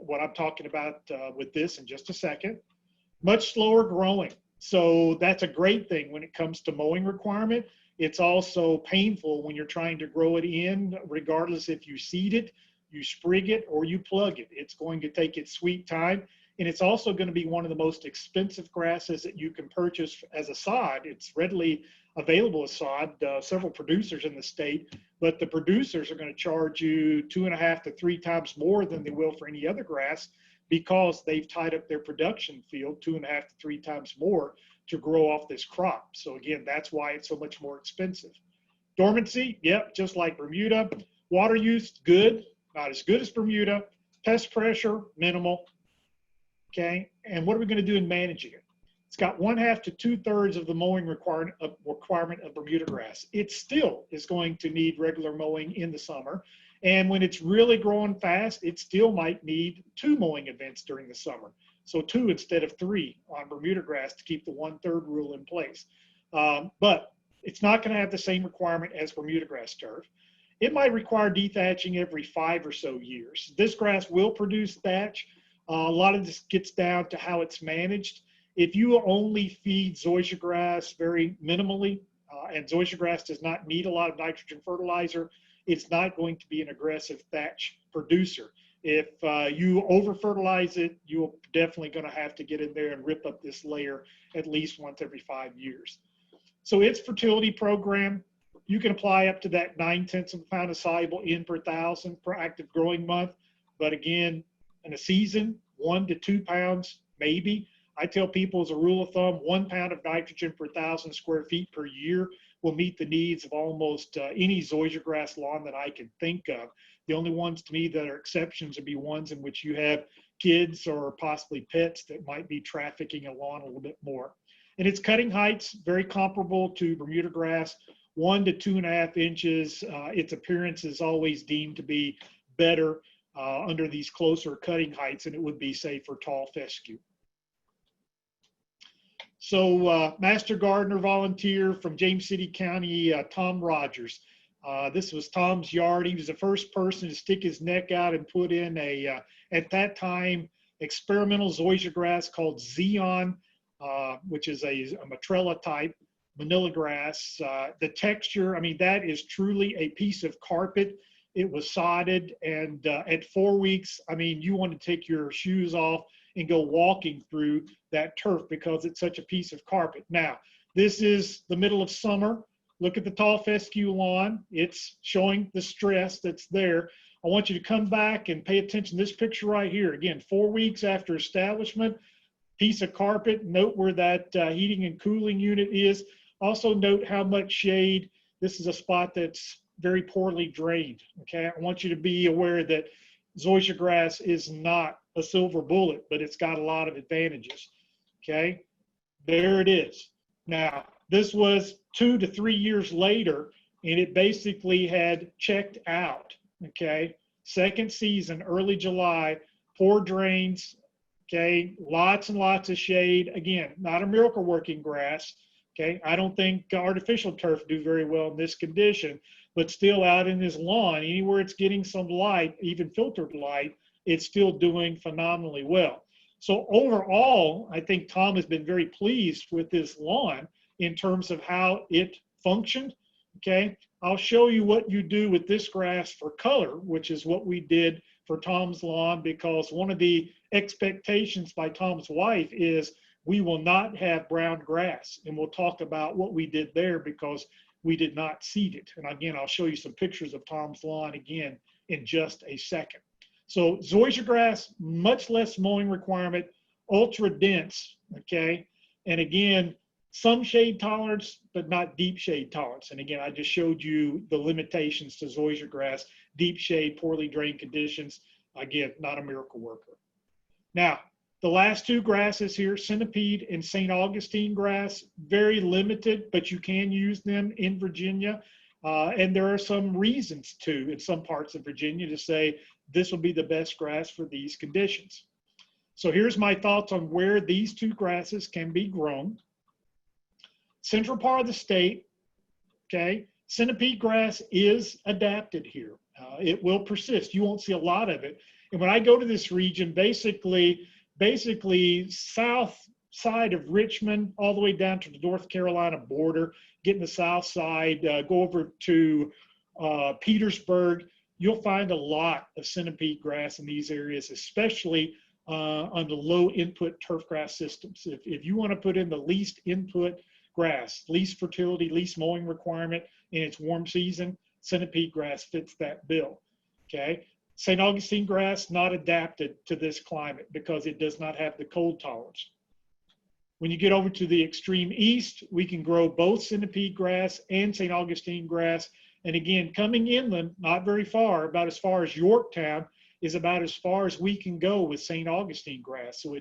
what I'm talking about with this in just a second. Much slower growing. So that's a great thing when it comes to mowing requirement. It's also painful when you're trying to grow it in, regardless if you seed it, you sprig it, or you plug it. It's going to take its sweet time. And it's also going to be one of the most expensive grasses that you can purchase as a sod. It's readily available as sod, several producers in the state, but the producers are going to charge you 2.5 to 3 times more than they will for any other grass, because they've tied up their production field 2.5 to 3 times more to grow off this crop. So again, that's why it's so much more expensive. Dormancy, yep, just like Bermuda. Water use, good, not as good as Bermuda. Pest pressure, minimal. Okay, and what are we going to do in managing it? It's got 1/2 to 2/3 of the mowing requirement of Bermuda grass. It still is going to need regular mowing in the summer. And when it's really growing fast, it still might need 2 mowing events during the summer. So 2 instead of 3 on Bermuda grass to keep the 1/3 rule in place. But it's not going to have the same requirement as Bermuda grass turf. It might require dethatching every 5 or so years. This grass will produce thatch. A lot of this gets down to how it's managed. If you only feed zoysia grass very minimally, and zoysia grass does not need a lot of nitrogen fertilizer, it's not going to be an aggressive thatch producer. If you over fertilize it, you're definitely going to have to get in there and rip up this layer at least once every 5 years. So its fertility program, you can apply up to that 9/10 of a pound of soluble N per 1,000 per active growing month. But again, in a season, 1 to 2 pounds, maybe. I tell people as a rule of thumb, 1 pound of nitrogen per 1,000 square feet per year will meet the needs of almost any zoysia grass lawn that I can think of. The only ones to me that are exceptions would be ones in which you have kids or possibly pets that might be trafficking a lawn a little bit more. And its cutting heights, very comparable to Bermuda grass, 1 to 2.5 inches. Its appearance is always deemed to be better under these closer cutting heights than it would be, say, for tall fescue. So Master Gardener volunteer from James City County, Tom Rogers. This was Tom's yard. He was the first person to stick his neck out and put in a, at that time, experimental zoysia grass called Xeon, which is a Matrella type manila grass. The texture, I mean, that is truly a piece of carpet. It was sodded, and at 4 weeks, I mean, you want to take your shoes off and go walking through that turf because it's such a piece of carpet. Now, this is the middle of summer. Look at the tall fescue lawn. It's showing the stress that's there. I want you to come back and pay attention to this picture right here. Again, 4 weeks after establishment, piece of carpet. Note where that heating and cooling unit is. Also note how much shade. This is a spot that's very poorly drained. Okay, I want you to be aware that zoysia grass is not a silver bullet, but it's got a lot of advantages. Okay, there it is. Now, this was 2 to 3 years later, and it basically had checked out. Okay, second season, early July, poor drains. Okay, lots and lots of shade. Again, not a miracle working grass. Okay, I don't think artificial turf do very well in this condition, but still out in this lawn, anywhere it's getting some light, even filtered light, it's still doing phenomenally well. So overall, I think Tom has been very pleased with this lawn in terms of how it functioned. Okay, I'll show you what you do with this grass for color, which is what we did for Tom's lawn, because one of the expectations by Tom's wife is we will not have brown grass. And we'll talk about what we did there because we did not seed it. And again, I'll show you some pictures of Tom's lawn again in just a second. So zoysia grass, much less mowing requirement, ultra dense, okay? And again, some shade tolerance, but not deep shade tolerance. And again, I just showed you the limitations to zoysia grass, deep shade, poorly drained conditions. Again, not a miracle worker. Now, the last 2 grasses here, centipede and St. Augustine grass, very limited, but you can use them in Virginia. And there are some reasons to, in some parts of Virginia, to say this will be the best grass for these conditions. So here's my thoughts on where these 2 grasses can be grown. Central part of the state, okay, centipede grass is adapted here. It will persist. You won't see a lot of it. And when I go to this region, basically south side of Richmond, all the way down to the North Carolina border, get in the south side, go over to Petersburg, you'll find a lot of centipede grass in these areas, especially on the low input turf grass systems. If you want to put in the least input grass, least fertility, least mowing requirement in its warm season, centipede grass fits that bill, okay? St. Augustine grass, not adapted to this climate because it does not have the cold tolerance. When you get over to the extreme east, we can grow both centipede grass and St. Augustine grass. And again, coming inland, not very far, about as far as Yorktown, is about as far as we can go with St. Augustine grass. So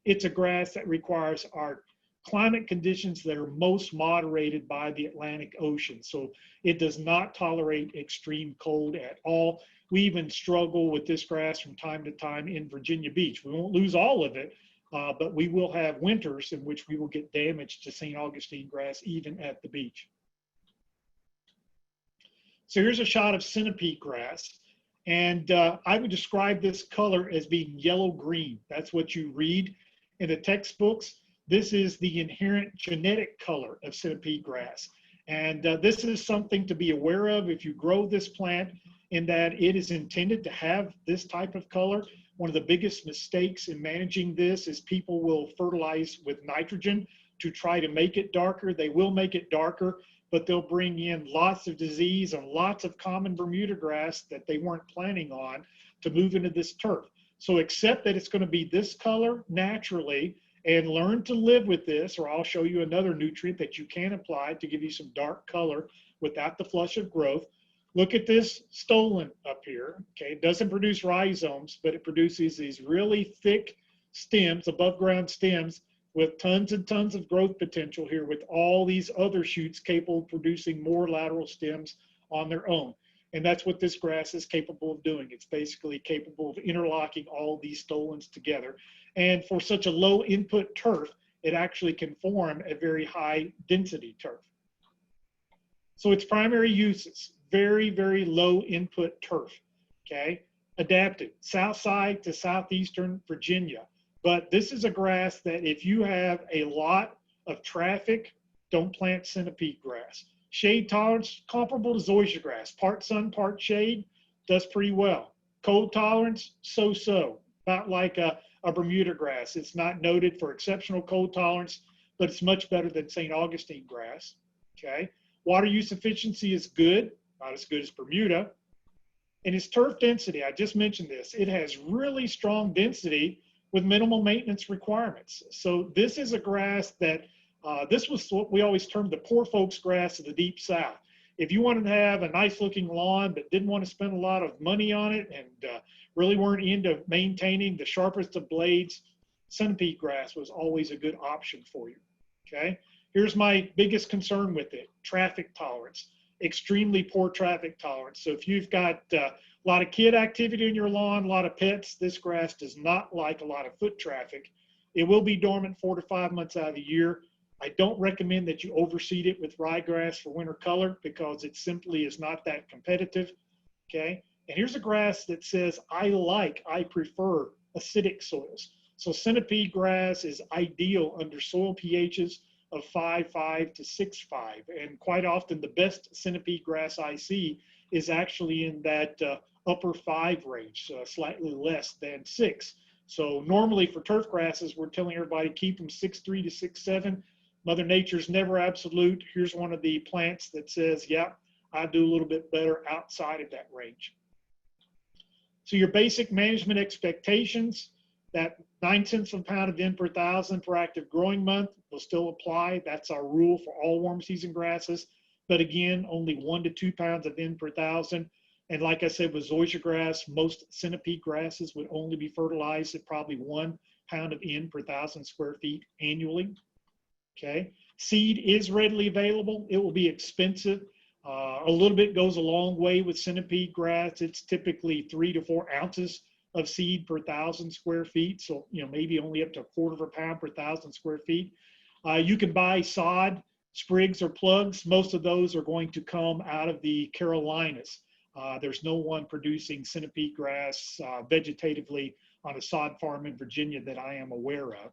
it's a grass that requires our climate conditions that are most moderated by the Atlantic Ocean. So it does not tolerate extreme cold at all. We even struggle with this grass from time to time in Virginia Beach. We won't lose all of it, but we will have winters in which we will get damage to St. Augustine grass even at the beach. So here's a shot of centipede grass. And I would describe this color as being yellow-green. That's what you read in the textbooks. This is the inherent genetic color of centipede grass. And this is something to be aware of if you grow this plant, in that it is intended to have this type of color. One of the biggest mistakes in managing this is people will fertilize with nitrogen to try to make it darker. They will make it darker, but they'll bring in lots of disease and lots of common Bermuda grass that they weren't planning on to move into this turf. So accept that it's going to be this color naturally and learn to live with this, or I'll show you another nutrient that you can apply to give you some dark color without the flush of growth. Look at this stolon up here. Okay, it doesn't produce rhizomes, but it produces these really thick stems, above ground stems, with tons and tons of growth potential here, with all these other shoots capable of producing more lateral stems on their own. And that's what this grass is capable of doing. It's basically capable of interlocking all these stolons together. And for such a low input turf, it actually can form a very high density turf. So its primary uses: very, very low input turf, okay? Adapted, south side to southeastern Virginia. But this is a grass that if you have a lot of traffic, don't plant centipede grass. Shade tolerance, comparable to zoysia grass. Part sun, part shade, does pretty well. Cold tolerance, so-so, about like a Bermuda grass. It's not noted for exceptional cold tolerance, but it's much better than St. Augustine grass, okay? Water use efficiency is good, not as good as Bermuda. And its turf density, I just mentioned this, it has really strong density with minimal maintenance requirements. So this is a grass that, this was what we always termed the poor folks grass of the Deep South. If you wanted to have a nice looking lawn but didn't want to spend a lot of money on it and really weren't into maintaining the sharpest of blades, centipede grass was always a good option for you, okay? Here's my biggest concern with it: traffic tolerance. Extremely poor traffic tolerance. So if you've got a lot of kid activity in your lawn, a lot of pets, this grass does not like a lot of foot traffic. It will be dormant 4 to 5 months out of the year. I don't recommend that you overseed it with ryegrass for winter color because it simply is not that competitive, okay? And here's a grass that says, I prefer acidic soils. So centipede grass is ideal under soil pHs of 5.5 to 6.5. And quite often the best centipede grass I see is actually in that upper 5 range, slightly less than 6. So normally for turf grasses, we're telling everybody keep them 6.3 to 6.7. Mother Nature's never absolute. Here's one of the plants that says, yeah, I do a little bit better outside of that range. So your basic management expectations, that 9 cents a pound of N per thousand per active growing month will still apply. That's our rule for all warm season grasses. But again, only 1 to 2 pounds of N per thousand. And like I said, with zoysia grass, most centipede grasses would only be fertilized at probably 1 pound of N per 1,000 square feet annually. Okay. Seed is readily available. It will be expensive. A little bit goes a long way with centipede grass. It's typically 3 to 4 ounces of seed per 1,000 square feet. So, you know, maybe only up to 1/4 pound per 1,000 square feet. You can buy sod, sprigs, or plugs. Most of those are going to come out of the Carolinas. There's no one producing centipede grass vegetatively on a sod farm in Virginia that I am aware of.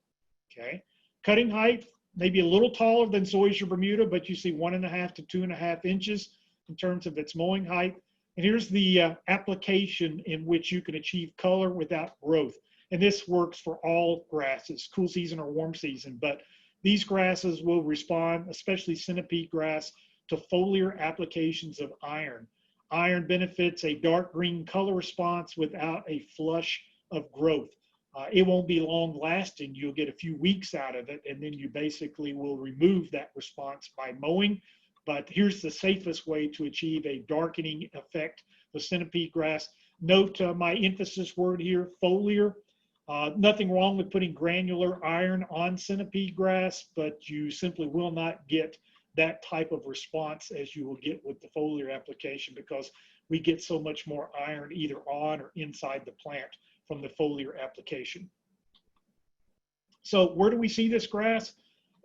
Okay. Cutting height, maybe a little taller than zoysia Bermuda, but you see 1.5 to 2.5 inches in terms of its mowing height. And here's the application in which you can achieve color without growth. And this works for all grasses, cool season or warm season, but these grasses will respond, especially centipede grass, to foliar applications of iron. Iron benefits a dark green color response without a flush of growth. It won't be long lasting. You'll get a few weeks out of it, and then you basically will remove that response by mowing. But here's the safest way to achieve a darkening effect with centipede grass. Note my emphasis word here, foliar. Nothing wrong with putting granular iron on centipede grass, but you simply will not get that type of response as you will get with the foliar application, because we get so much more iron either on or inside the plant from the foliar application. So where do we see this grass?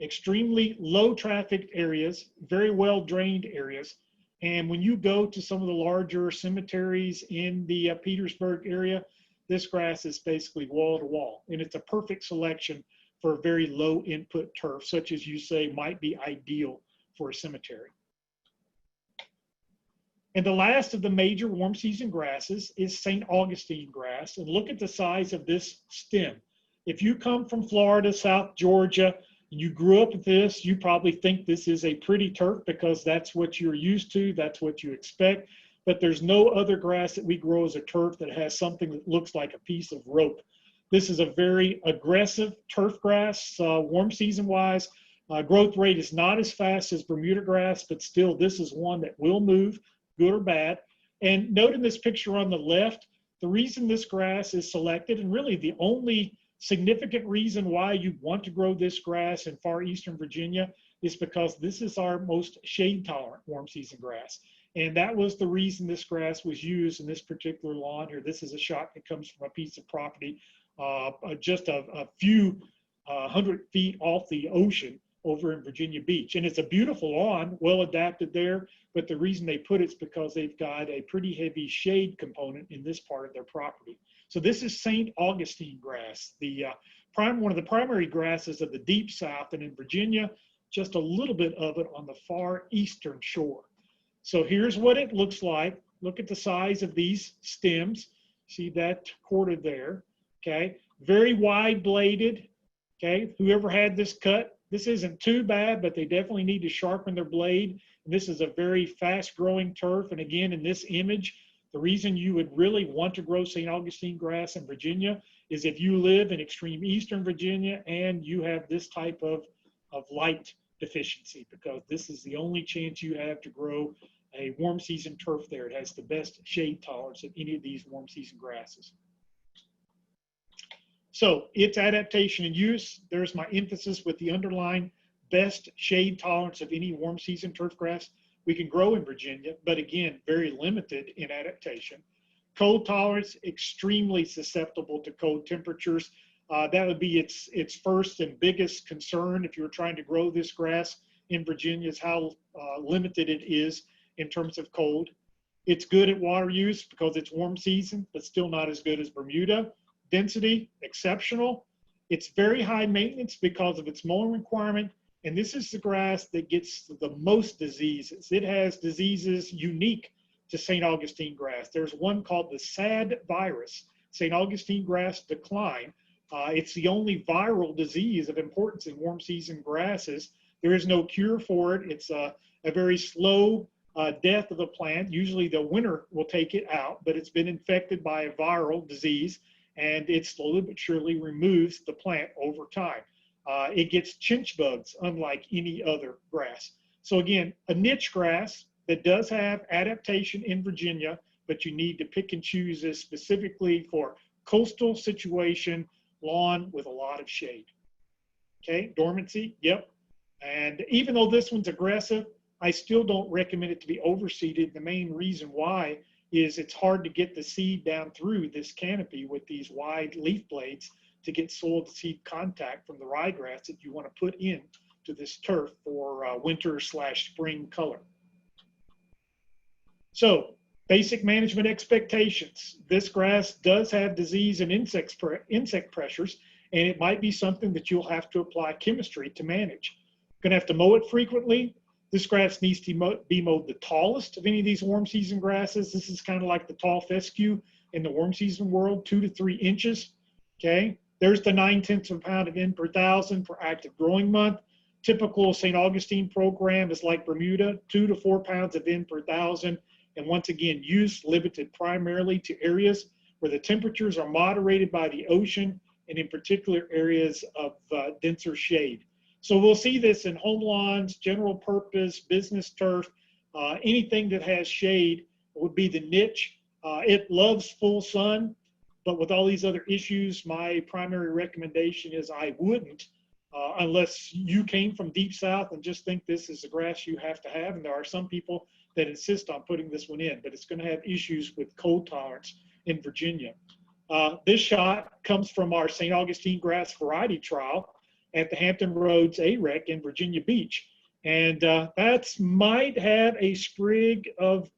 Extremely low trafficked areas, very well drained areas. And when you go to some of the larger cemeteries in the Petersburg area, this grass is basically wall to wall. And it's a perfect selection for a very low input turf, such as you say might be ideal for a cemetery. And the last of the major warm season grasses is St. Augustine grass. And look at the size of this stem. If you come from Florida, South Georgia, and you grew up with this, you probably think this is a pretty turf because that's what you're used to, that's what you expect. But there's no other grass that we grow as a turf that has something that looks like a piece of rope. This is a very aggressive turf grass, warm season wise. Growth rate is not as fast as Bermuda grass, but still this is one that will move, good or bad. And note in this picture on the left, the reason this grass is selected, and really the only significant reason why you want to grow this grass in far eastern Virginia, is because this is our most shade tolerant warm season grass. And that was the reason this grass was used in this particular lawn here. This is a shot that comes from a piece of property just a few 100 feet off the ocean over in Virginia Beach. And it's a beautiful lawn, well adapted there, but the reason they put it's because they've got a pretty heavy shade component in this part of their property. So this is St. Augustine grass, one of the primary grasses of the deep south, and in Virginia, just a little bit of it on the far eastern shore. So here's what it looks like. Look at the size of these stems. See that corded there, okay? Very wide bladed, okay? Whoever had this cut, this isn't too bad, but they definitely need to sharpen their blade. And this is a very fast growing turf. And again, in this image, the reason you would really want to grow St. Augustine grass in Virginia is if you live in extreme eastern Virginia and you have this type of light deficiency, because this is the only chance you have to grow a warm season turf there. It has the best shade tolerance of any of these warm season grasses. So its adaptation and use, there's my emphasis with the underlying best shade tolerance of any warm season turf grass we can grow in Virginia, but again, very limited in adaptation. Cold tolerance, extremely susceptible to cold temperatures. That would be its first and biggest concern if you were trying to grow this grass in Virginia, is how limited it is in terms of cold. It's good at water use because it's warm season, but still not as good as Bermuda. Density, exceptional. It's very high maintenance because of its mowing requirement. And this is the grass that gets the most diseases. It has diseases unique to St. Augustine grass. There's one called the SAD virus, St. Augustine grass decline. It's the only viral disease of importance in warm season grasses. There is no cure for it. It's a very slow death of the plant. Usually the winter will take it out, but it's been infected by a viral disease, and it slowly but surely removes the plant over time. It gets chinch bugs unlike any other grass. So again, a niche grass that does have adaptation in Virginia, but you need to pick and choose this specifically for coastal situation, lawn with a lot of shade. Okay, dormancy, yep. And even though this one's aggressive, I still don't recommend it to be overseeded. The main reason why is it's hard to get the seed down through this canopy with these wide leaf blades to get soil to seed contact from the ryegrass that you want to put in to this turf for winter/spring color. So basic management expectations. This grass does have disease and insect pressures, and it might be something that you'll have to apply chemistry to manage. You're going to have to mow it frequently. This grass needs to be mowed the tallest of any of these warm season grasses. This is kind of like the tall fescue in the warm season world, 2 to 3 inches. Okay, there's the 9/10 of a pound of N per thousand for active growing month. Typical St. Augustine program is like Bermuda, 2 to 4 pounds of N per thousand. And once again, use limited primarily to areas where the temperatures are moderated by the ocean, and in particular areas of denser shade. So we'll see this in home lawns, general purpose, business turf, anything that has shade would be the niche. It loves full sun. But with all these other issues, my primary recommendation is I wouldn't, unless you came from deep south and just think this is a grass you have to have. And there are some people that insist on putting this one in, but it's going to have issues with cold tolerance in Virginia. This shot comes from our St. Augustine grass variety trial at the Hampton Roads AREC in Virginia Beach. And that might have a sprig of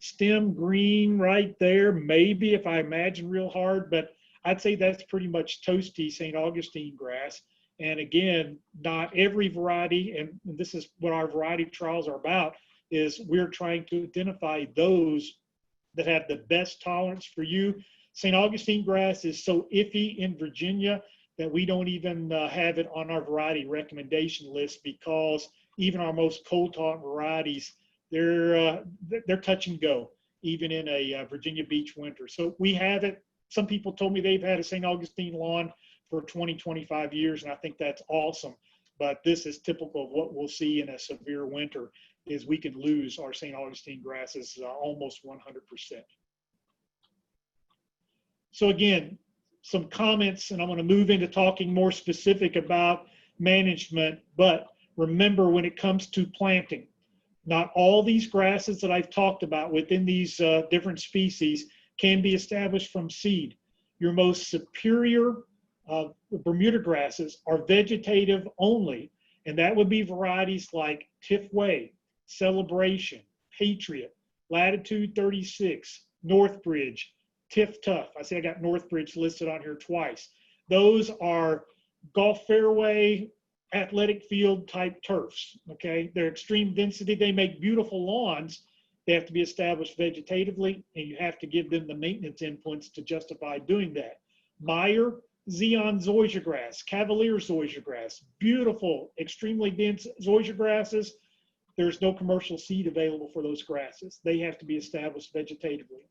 stem green right there, maybe if I imagine real hard, but I'd say that's pretty much toasty St. Augustine grass. And again, not every variety, and this is what our variety trials are about, is we're trying to identify those that have the best tolerance for you. St. Augustine grass is so iffy in Virginia that we don't even have it on our variety recommendation list, because even our most cold tolerant varieties, they're touch and go, even in a Virginia Beach winter. So we have it. Some people told me they've had a St. Augustine lawn for 20, 25 years, and I think that's awesome. But this is typical of what we'll see in a severe winter, is we can lose our St. Augustine grasses almost 100%. So again, some comments, and I'm going to move into talking more specific about management. But remember, when it comes to planting, not all these grasses that I've talked about within these different species can be established from seed. Your most superior Bermuda grasses are vegetative only, and that would be varieties like Tifway, Celebration, Patriot, Latitude 36, Northbridge, Tiff Tough. I see I got Northbridge listed on here twice. Those are golf fairway, athletic field type turfs, okay? They're extreme density. They make beautiful lawns. They have to be established vegetatively, and you have to give them the maintenance inputs to justify doing that. Meyer, Xeon zoysia grass, Cavalier zoysia grass, beautiful, extremely dense zoysia grasses. There's no commercial seed available for those grasses. They have to be established vegetatively.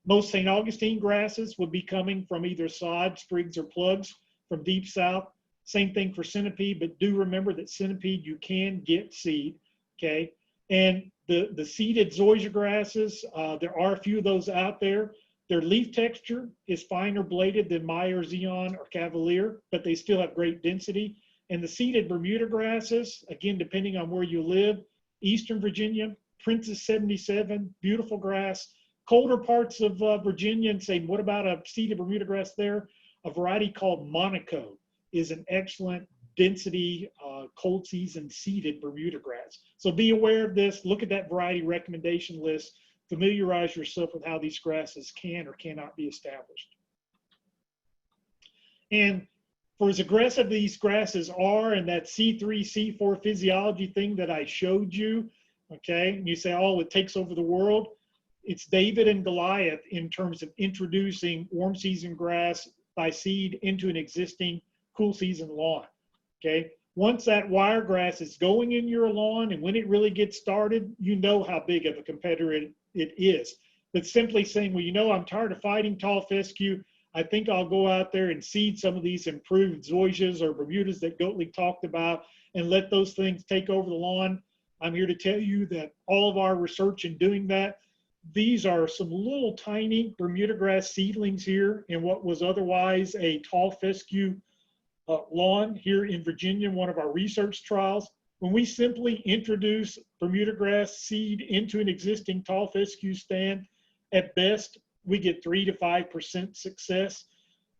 Most St. Augustine grasses would be coming from either sod, sprigs, or plugs from deep south. Same thing for centipede, but do remember that centipede you can get seed, okay? And the seeded zoysia grasses, there are a few of those out there. Their leaf texture is finer bladed than Meyer, Xeon, or Cavalier, but they still have great density. And the seeded Bermuda grasses, again, depending on where you live, Eastern Virginia, Princess 77, beautiful grass. Colder parts of Virginia, and say, what about a seeded Bermuda grass there? A variety called Monaco is an excellent density, cold season seeded Bermuda grass. So be aware of this. Look at that variety recommendation list. Familiarize yourself with how these grasses can or cannot be established. And for as aggressive these grasses are, and that C3, C4 physiology thing that I showed you, okay, and you say, oh, it takes over the world. It's David and Goliath in terms of introducing warm season grass by seed into an existing cool season lawn, okay? Once that wiregrass is going in your lawn, and when it really gets started, you know how big of a competitor it is. But simply saying, well, you know, I'm tired of fighting tall fescue, I think I'll go out there and seed some of these improved zoysias or Bermudas that Goatley talked about and let those things take over the lawn. I'm here to tell you that all of our research in doing that, these are some little tiny Bermuda grass seedlings here in what was otherwise a tall fescue lawn here in Virginia, one of our research trials. When we simply introduce Bermuda grass seed into an existing tall fescue stand, at best, we get 3 to 5% success.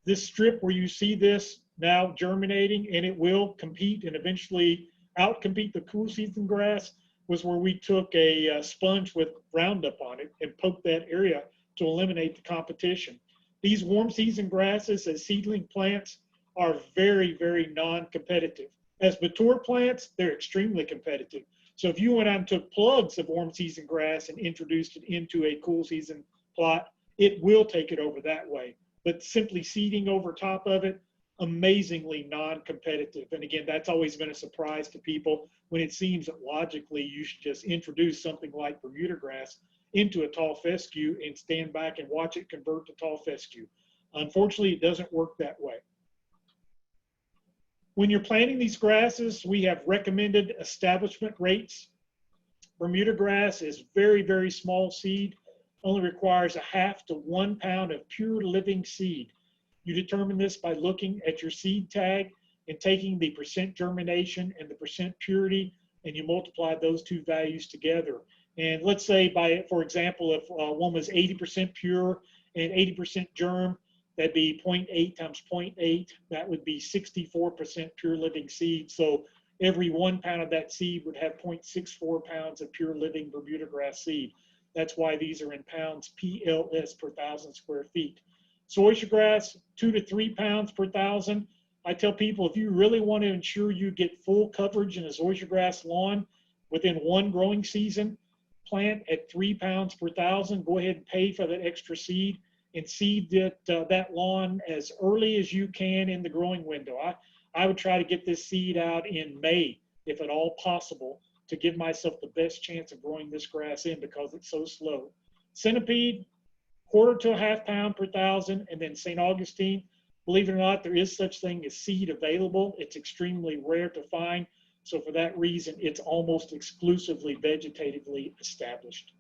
This strip where you see this now germinating, and it will compete and eventually outcompete the cool season grass, was where we took a sponge with Roundup on it and poked that area to eliminate the competition. These warm season grasses as seedling plants are very, very non-competitive. As mature plants, they're extremely competitive. So if you went out and took plugs of warm season grass and introduced it into a cool season plot, it will take it over that way. But simply seeding over top of it, amazingly non-competitive. And again, that's always been a surprise to people when it seems that logically you should just introduce something like Bermuda grass into a tall fescue and stand back and watch it convert to tall fescue. Unfortunately, it doesn't work that way. When you're planting these grasses, we have recommended establishment rates. Bermuda grass is very, very small seed, only requires a 1/2 to 1 pound of pure living seed You determine this by looking at your seed tag and taking the percent germination and the percent purity, and you multiply those two values together. And let's say for example, if one was 80% pure and 80% germ, that'd be 0.8 times 0.8. That would be 64% pure living seed. So every 1 pound of that seed would have 0.64 pounds of pure living Bermuda grass seed. That's why these are in pounds PLS per 1,000 square feet. Zoysia grass, 2 to 3 pounds per 1,000. I tell people, if you really want to ensure you get full coverage in a zoysia grass lawn within one growing season, plant at 3 pounds per 1,000. Go ahead and pay for that extra seed and seed that lawn as early as you can in the growing window. I would try to get this seed out in May, if at all possible, to give myself the best chance of growing this grass in because it's so slow. Centipede, 1/4 to 1/2 pound per 1,000, and then St. Augustine. Believe it or not, there is such thing as seed available. It's extremely rare to find. So for that reason, it's almost exclusively vegetatively established.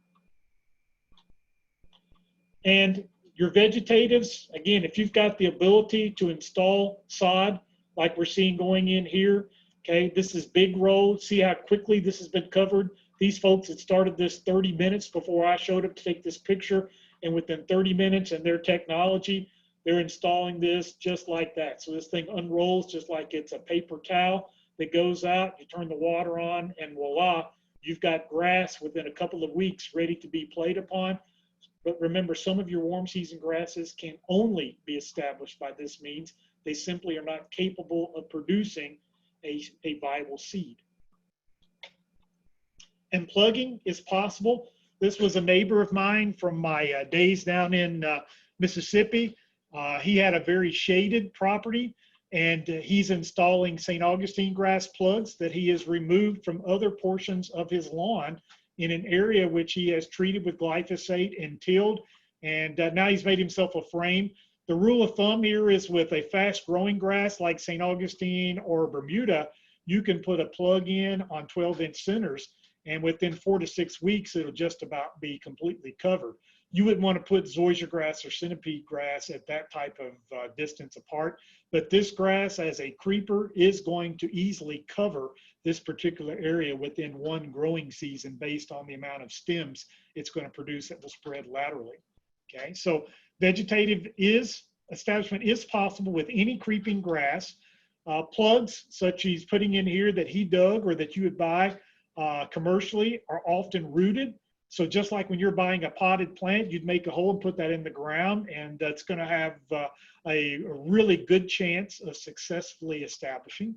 And your vegetatives, again, if you've got the ability to install sod, like we're seeing going in here, okay, this is big row. See how quickly this has been covered? These folks had started this 30 minutes before I showed up to take this picture. And within 30 minutes and their technology, they're installing this just like that. So this thing unrolls just like it's a paper towel that goes out, you turn the water on, and voila, you've got grass within a couple of weeks ready to be played upon. But remember, some of your warm season grasses can only be established by this means. They simply are not capable of producing a viable seed. And plugging is possible. This was a neighbor of mine from my days down in Mississippi. He had a very shaded property, and he's installing St. Augustine grass plugs that he has removed from other portions of his lawn in an area which he has treated with glyphosate and tilled, and now he's made himself a frame. The rule of thumb here is with a fast growing grass like St. Augustine or Bermuda, you can put a plug in on 12-inch centers, and within 4 to 6 weeks, it'll just about be completely covered. You wouldn't want to put zoysia grass or centipede grass at that type of distance apart, but this grass as a creeper is going to easily cover this particular area within one growing season based on the amount of stems it's going to produce that will spread laterally. Okay, so vegetative establishment is possible with any creeping grass. Plugs such as putting in here that he dug or that you would buy commercially are often rooted. So just like when you're buying a potted plant, you'd make a hole and put that in the ground, and that's going to have a really good chance of successfully establishing.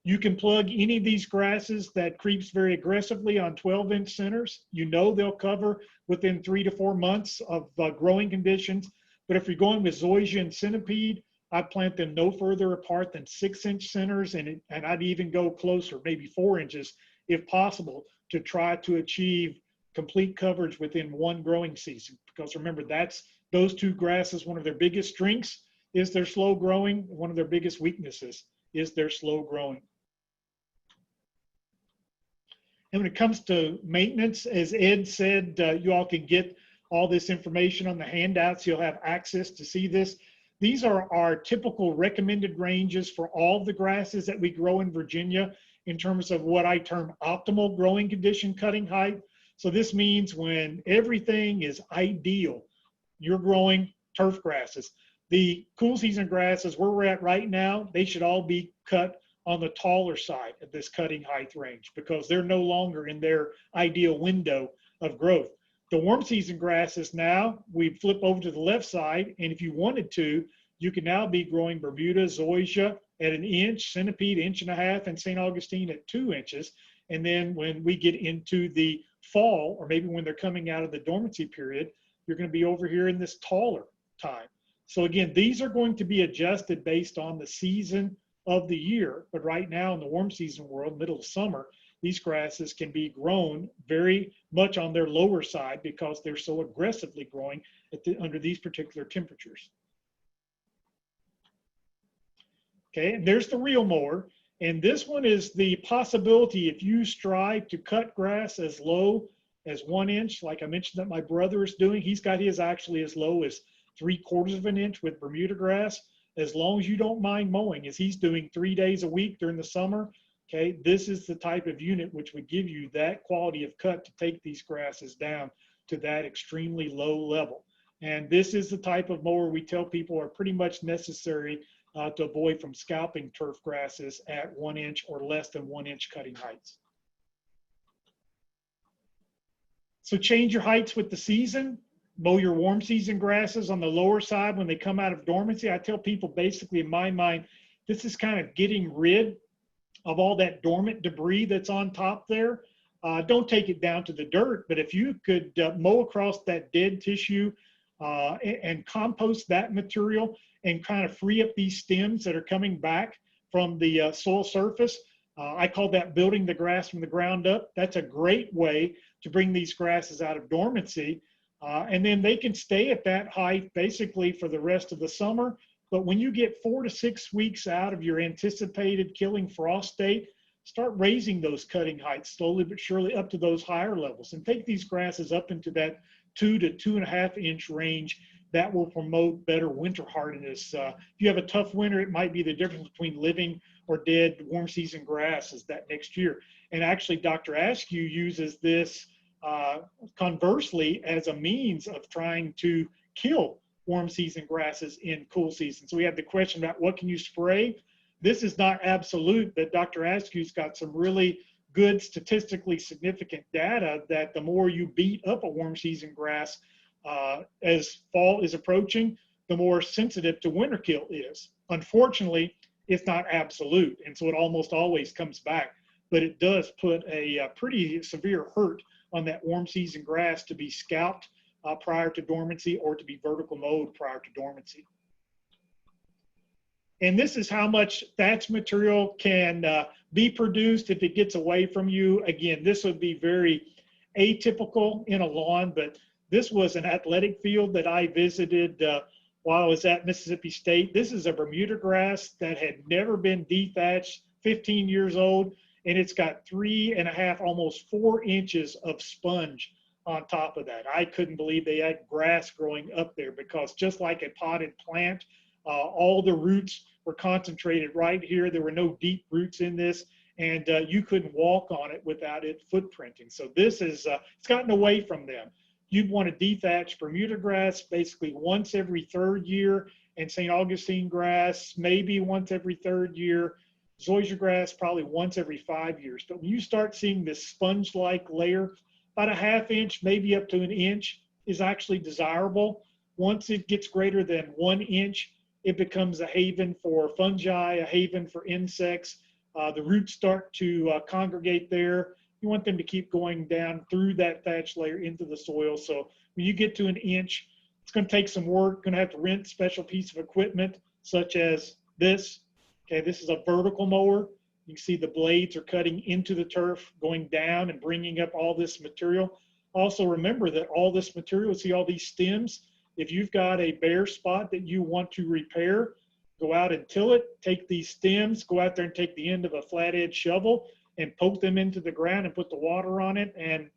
You can plug any of these grasses that creeps very aggressively on 12-inch centers. You know they'll cover within 3 to 4 months of growing conditions. But if you're going with zoysia and centipede, I'd plant them no further apart than 6-inch centers, and I'd even go closer, maybe 4 inches if possible, to try to achieve complete coverage within one growing season. Because remember, those two grasses, one of their biggest strengths is their slow growing. One of their biggest weaknesses is their slow growing. And when it comes to maintenance, as Ed said, you all can get all this information on the handouts. You'll have access to see this. These are our typical recommended ranges for all the grasses that we grow in Virginia in terms of what I term optimal growing condition cutting height. So this means when everything is ideal, you're growing turf grasses. The cool season grasses where we're at right now, they should all be cut on the taller side of this cutting height range because they're no longer in their ideal window of growth. The warm season grasses now, we flip over to the left side, and if you wanted to, you can now be growing Bermuda, zoysia at 1 inch, centipede 1.5 inches, and St. Augustine at 2 inches. And then when we get into the fall, or maybe when they're coming out of the dormancy period, you're going to be over here in this taller time. So again, these are going to be adjusted based on the season of the year. But right now in the warm season world, middle of summer, these grasses can be grown very much on their lower side because they're so aggressively growing under these particular temperatures. Okay, and there's the real mower. And this one is the possibility if you strive to cut grass as low as 1 inch, like I mentioned that my brother is doing. He's got his actually as low as 3/4 of an inch with Bermuda grass. as long as you don't mind mowing, as he's doing 3 days a week during the summer, okay, this is the type of unit which would give you that quality of cut to take these grasses down to that extremely low level. And this is the type of mower we tell people are pretty much necessary to avoid from scalping turf grasses at 1 inch or less than 1 inch cutting heights. So change your heights with the season. Mow your warm season grasses on the lower side when they come out of dormancy. I tell people basically, in my mind, this is kind of getting rid of all that dormant debris that's on top there. Don't take it down to the dirt, but if you could mow across that dead tissue and compost that material and kind of free up these stems that are coming back from the soil surface, I call that building the grass from the ground up. That's a great way to bring these grasses out of dormancy. And then they can stay at that height basically for the rest of the summer. But when you get 4 to 6 weeks out of your anticipated killing frost date, start raising those cutting heights slowly but surely up to those higher levels and take these grasses up into that 2 to 2.5 inch range. That will promote better winter hardiness. If you have a tough winter, it might be the difference between living or dead warm season grasses that next year. And actually, Dr. Askew uses this conversely as a means of trying to kill warm season grasses in cool season. So we have the question about what can you spray? This is not absolute, but Dr. Askew's got some really good statistically significant data that the more you beat up a warm season grass as fall is approaching, the more sensitive to winter kill is. Unfortunately, it's not absolute, and so it almost always comes back, but it does put a pretty severe hurt on that warm season grass to be scalped prior to dormancy or to be vertical mowed prior to dormancy. And this is how much thatch material can be produced if it gets away from you. Again, this would be very atypical in a lawn, but this was an athletic field that I visited while I was at Mississippi State. This is a Bermuda grass that had never been dethatched, 15 years old, and it's got 3.5, almost 4 inches of sponge on top of that. I couldn't believe they had grass growing up there because just like a potted plant, all the roots were concentrated right here. There were no deep roots in this, and you couldn't walk on it without it footprinting. So this is, it's gotten away from them. You'd want to dethatch Bermuda grass basically once every 3rd year, and St. Augustine grass maybe once every 3rd year. Zoysia grass probably once every 5 years. But when you start seeing this sponge-like layer, about 1/2 inch, maybe up to 1 inch is actually desirable. Once it gets greater than 1 inch, it becomes a haven for fungi, a haven for insects. The roots start to congregate there. You want them to keep going down through that thatch layer into the soil. So when you get to 1 inch, it's going to take some work. Going to have to rent a special piece of equipment such as this. Okay, this is a vertical mower. You can see the blades are cutting into the turf, going down and bringing up all this material. Also remember that all this material, see all these stems? If you've got a bare spot that you want to repair, go out and till it, take these stems, go out there and take the end of a flathead shovel and poke them into the ground and put the water on it, and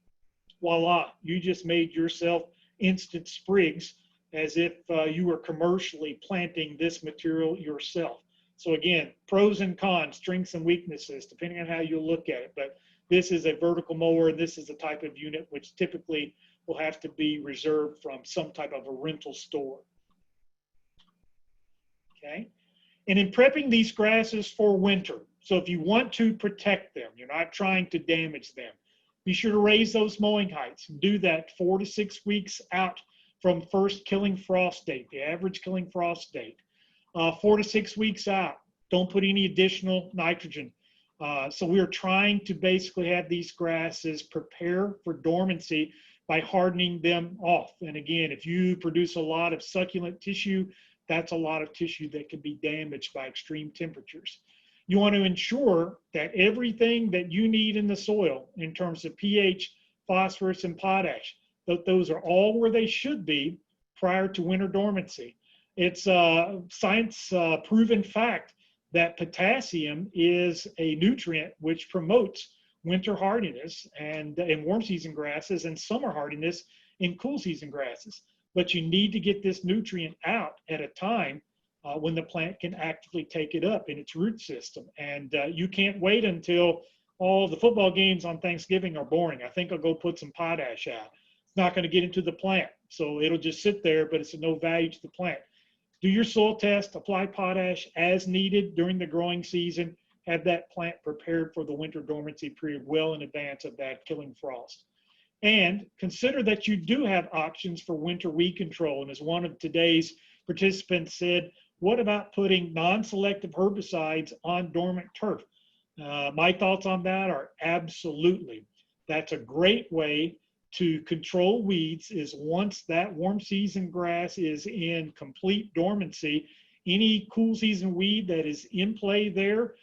voila, you just made yourself instant sprigs as if you were commercially planting this material yourself. So again, pros and cons, strengths and weaknesses, depending on how you look at it. But this is a vertical mower. This is a type of unit which typically will have to be reserved from some type of a rental store. Okay. And in prepping these grasses for winter, so if you want to protect them, you're not trying to damage them, be sure to raise those mowing heights. Do that 4 to 6 weeks out from first killing frost date, the average killing frost date. 4 to 6 weeks out, don't put any additional nitrogen. So we are trying to basically have these grasses prepare for dormancy by hardening them off. And again, if you produce a lot of succulent tissue, that's a lot of tissue that can be damaged by extreme temperatures. You want to ensure that everything that you need in the soil in terms of pH, phosphorus, and potash, that those are all where they should be prior to winter dormancy. It's a science proven fact that potassium is a nutrient which promotes winter hardiness and in warm season grasses and summer hardiness in cool season grasses. But you need to get this nutrient out at a time when the plant can actively take it up in its root system. And you can't wait until all the football games on Thanksgiving are boring. I think I'll go put some potash out. It's not going to get into the plant, so it'll just sit there, but it's of no value to the plant. Do your soil test, apply potash as needed during the growing season, have that plant prepared for the winter dormancy period well in advance of that killing frost. And consider that you do have options for winter weed control. And as one of today's participants said, what about putting non-selective herbicides on dormant turf? My thoughts on that are absolutely. That's a great way to control weeds. Is once that warm season grass is in complete dormancy, any cool season weed that is in play there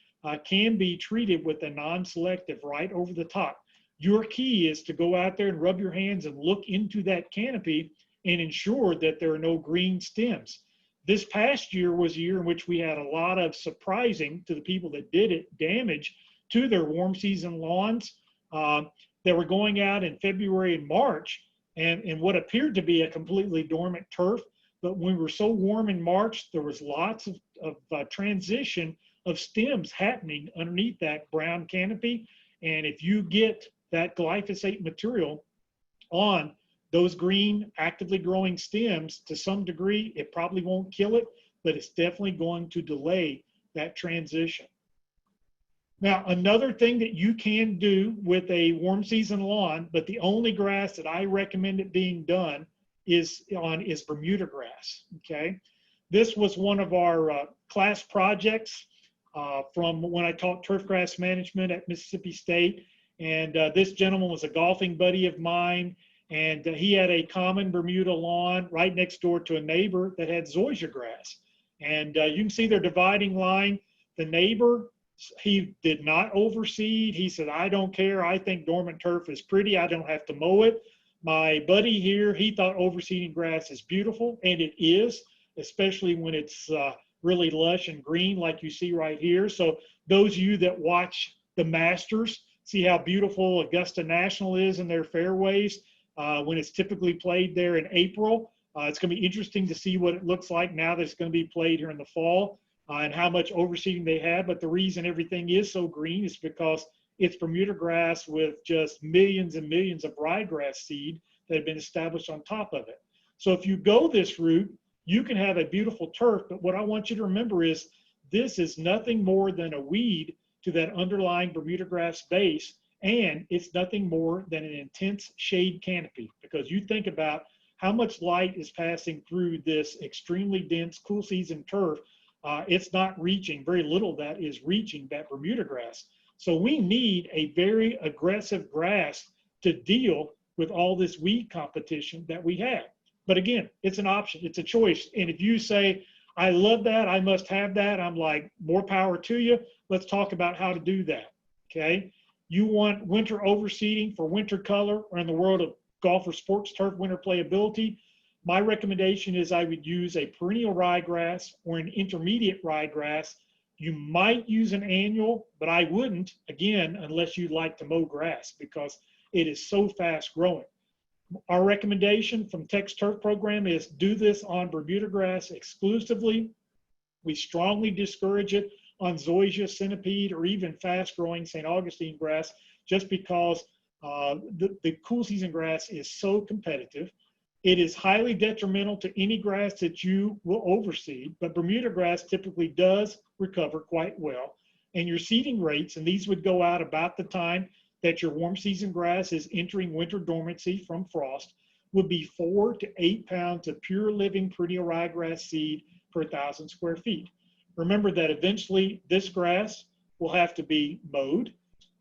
can be treated with a non-selective right over the top. Your key is to go out there and rub your hands and look into that canopy and ensure that there are no green stems. This past year was a year in which we had a lot of surprising, to the people that did it, damage to their warm season lawns that were going out in February and March and what appeared to be a completely dormant turf. But when we were so warm in March, there was lots of transition of stems happening underneath that brown canopy. And if you get that glyphosate material on those green actively growing stems, to some degree, it probably won't kill it, but it's definitely going to delay that transition. Now, another thing that you can do with a warm season lawn, but the only grass that I recommend it being done is Bermuda grass, okay? This was one of our class projects from when I taught turf grass management at Mississippi State. And this gentleman was a golfing buddy of mine, and he had a common Bermuda lawn right next door to a neighbor that had zoysia grass. And you can see their dividing line. The neighbor, he did not overseed. He said, I don't care. I think dormant turf is pretty. I don't have to mow it. My buddy here, he thought overseeding grass is beautiful, and it is, especially when it's really lush and green like you see right here. So those of you that watch the Masters, see how beautiful Augusta National is in their fairways when it's typically played there in April. It's going to be interesting to see what it looks like now that it's going to be played here in the fall and how much overseeding they have. But the reason everything is so green is because it's Bermuda grass with just millions and millions of ryegrass seed that have been established on top of it. So if you go this route, you can have a beautiful turf. But what I want you to remember is this is nothing more than a weed to that underlying Bermuda grass base, and it's nothing more than an intense shade canopy, because you think about how much light is passing through this extremely dense cool season turf. It's not reaching, very little that is reaching that Bermuda grass. So we need a very aggressive grass to deal with all this weed competition that we have. But again, it's an option, it's a choice. And if you say, I love that, I must have that, I'm like, more power to you. Let's talk about how to do that, okay? You want winter overseeding for winter color, or in the world of golf or sports turf, winter playability. My recommendation is I would use a perennial ryegrass or an intermediate ryegrass. You might use an annual, but I wouldn't, again, unless you like to mow grass, because it is so fast growing. Our recommendation from Tech's Turf Program is do this on Bermuda grass exclusively. We strongly discourage it on zoysia, centipede, or even fast-growing St. Augustine grass, just because the cool season grass is so competitive. It is highly detrimental to any grass that you will overseed, but Bermuda grass typically does recover quite well. And your seeding rates, and these would go out about the time that your warm season grass is entering winter dormancy from frost, would be 4 to 8 pounds of pure living perennial ryegrass seed per 1,000 square feet. Remember that eventually this grass will have to be mowed.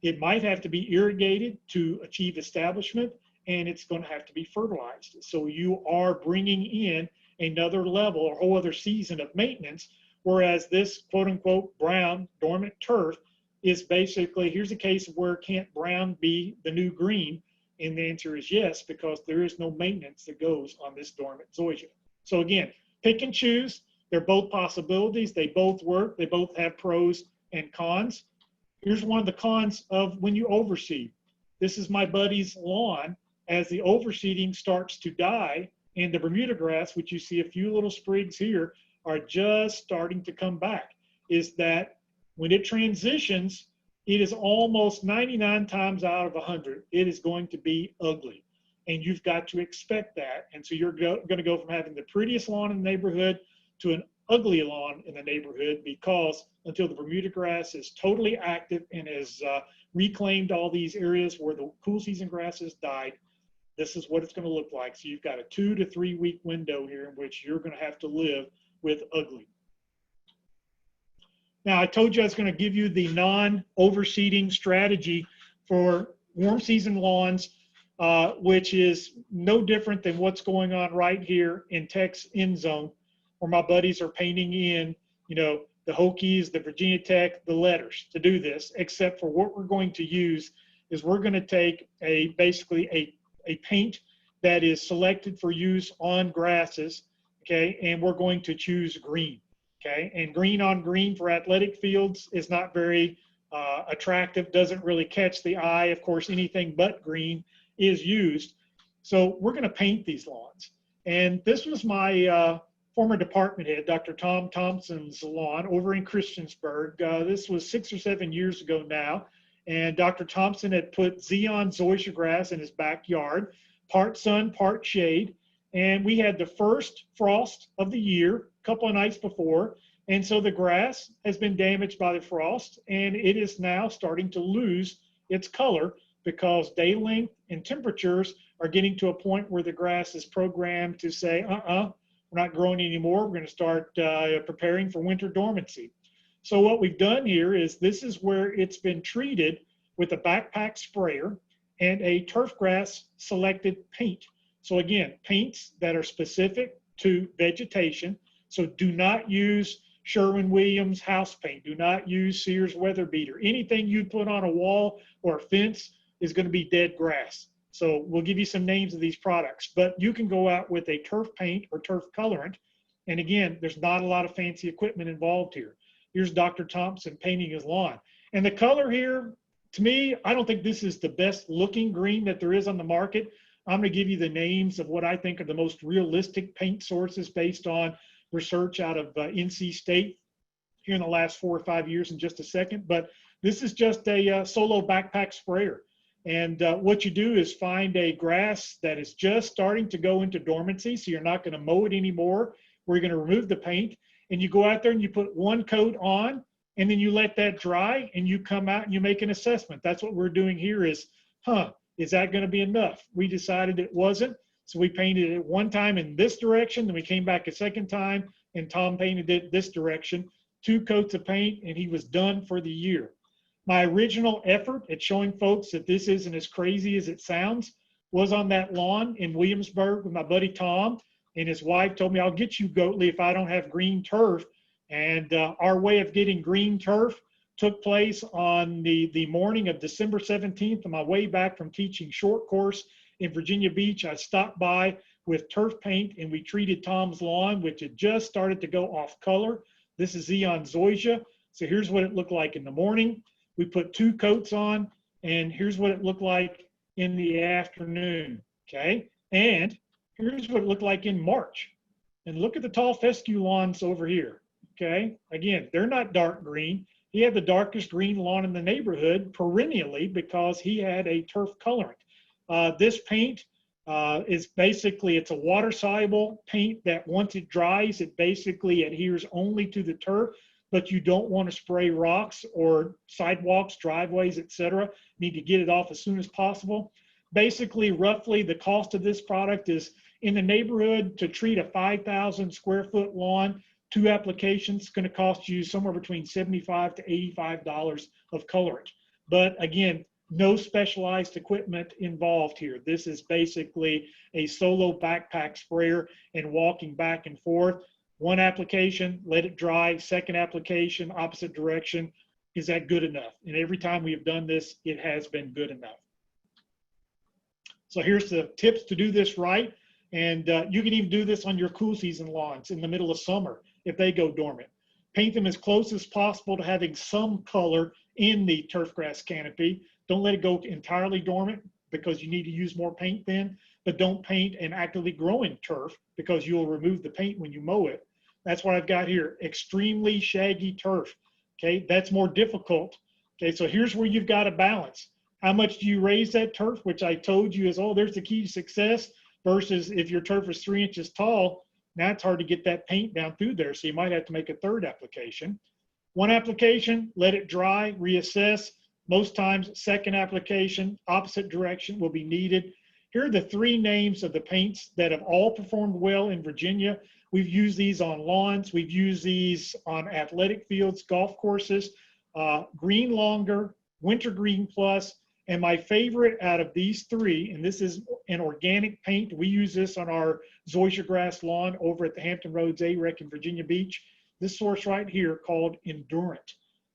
It might have to be irrigated to achieve establishment, and it's going to have to be fertilized. So you are bringing in another level or whole other season of maintenance, whereas this quote unquote brown dormant turf is basically, here's a case of where can't brown be the new green? And the answer is yes, because there is no maintenance that goes on this dormant zoysia. So again, pick and choose. They're both possibilities. They both work. They both have pros and cons. Here's one of the cons of when you overseed. This is my buddy's lawn. As the overseeding starts to die, and the Bermuda grass, which you see a few little sprigs here, are just starting to come back, is that when it transitions, it is almost 99 times out of 100, it is going to be ugly. And you've got to expect that. And so you're going to go from having the prettiest lawn in the neighborhood to an ugly lawn in the neighborhood, because until the Bermuda grass is totally active and has reclaimed all these areas where the cool season grasses died, this is what it's going to look like. So you've got a 2 to 3 week window here in which you're going to have to live with ugly. Now, I told you I was going to give you the non-overseeding strategy for warm season lawns, which is no different than what's going on right here in Tech's end zone, where my buddies are painting in, you know, the Hokies, the Virginia Tech, the letters to do this, except for what we're going to use is we're going to take basically a paint that is selected for use on grasses, okay, and we're going to choose green. Okay, and green on green for athletic fields is not very attractive, doesn't really catch the eye. Of course, anything but green is used. So we're going to paint these lawns. And this was my former department head, Dr. Tom Thompson's lawn over in Christiansburg. This was 6 or 7 years ago now. And Dr. Thompson had put Zeon zoysia grass in his backyard, part sun, part shade. And we had the first frost of the year, a couple of nights before. And so the grass has been damaged by the frost, and it is now starting to lose its color because day length and temperatures are getting to a point where the grass is programmed to say, we're not growing anymore. We're going to start preparing for winter dormancy. So what we've done here is this is where it's been treated with a backpack sprayer and a turf grass selected paint. So again, paints that are specific to vegetation. So do not use Sherwin-Williams house paint. Do not use Sears Weather Beater. Anything you put on a wall or a fence is going to be dead grass. So we'll give you some names of these products, but you can go out with a turf paint or turf colorant. And again, there's not a lot of fancy equipment involved here. Here's Dr. Thompson painting his lawn. And the color here, to me, I don't think this is the best looking green that there is on the market. I'm going to give you the names of what I think are the most realistic paint sources based on research out of NC State here in the last 4 or 5 years in just a second. But this is just a solo backpack sprayer. And what you do is find a grass that is just starting to go into dormancy. So you're not going to mow it anymore. We're going to remove the paint. And you go out there and you put one coat on, and then you let that dry, and you come out and you make an assessment. That's what we're doing here is, is that going to be enough? We decided it wasn't. So we painted it one time in this direction, then we came back a second time, and Tom painted it this direction, 2 coats of paint, and he was done for the year. My original effort at showing folks that this isn't as crazy as it sounds was on that lawn in Williamsburg with my buddy Tom, and his wife told me, I'll get you, Goatley, if I don't have green turf. And our way of getting green turf took place on the morning of December 17th on my way back from teaching short course in Virginia Beach. I stopped by with turf paint, and we treated Tom's lawn, which had just started to go off color. This is Zeon zoysia. So here's what it looked like in the morning. We put 2 coats on, and here's what it looked like in the afternoon, okay? And here's what it looked like in March. And look at the tall fescue lawns over here, okay? Again, they're not dark green. He had the darkest green lawn in the neighborhood perennially because he had a turf colorant. This paint is basically, it's a water-soluble paint that once it dries, it basically adheres only to the turf, but you don't want to spray rocks or sidewalks, driveways, etc. Need to get it off as soon as possible. Basically, roughly, the cost of this product is in the neighborhood to treat a 5,000 square foot lawn. 2 applications going to cost you somewhere between $75 to $85 of colorant. But again, no specialized equipment involved here. This is basically a solo backpack sprayer and walking back and forth. 1 application, let it dry. 2nd application, opposite direction. Is that good enough? And every time we have done this, it has been good enough. So here's the tips to do this right. And you can even do this on your cool season lawns in the middle of summer if they go dormant. Paint them as close as possible to having some color in the turf grass canopy. Don't let it go entirely dormant because you need to use more paint then, but don't paint an actively growing turf because you'll remove the paint when you mow it. That's what I've got here, extremely shaggy turf. Okay, that's more difficult. Okay, so here's where you've got to balance. How much do you raise that turf, which I told you is, oh, there's the key to success, versus if your turf is 3 inches tall, now it's hard to get that paint down through there. So you might have to make a third application. One application, let it dry, reassess. Most times, second application, opposite direction will be needed. Here are the 3 names of the paints that have all performed well in Virginia. We've used these on lawns. We've used these on athletic fields, golf courses, Green Longer, Wintergreen Plus, and my favorite out of these 3, and this is an organic paint. We use this on our zoysia grass lawn over at the Hampton Roads A-Rec in Virginia Beach. This source right here called Endurant.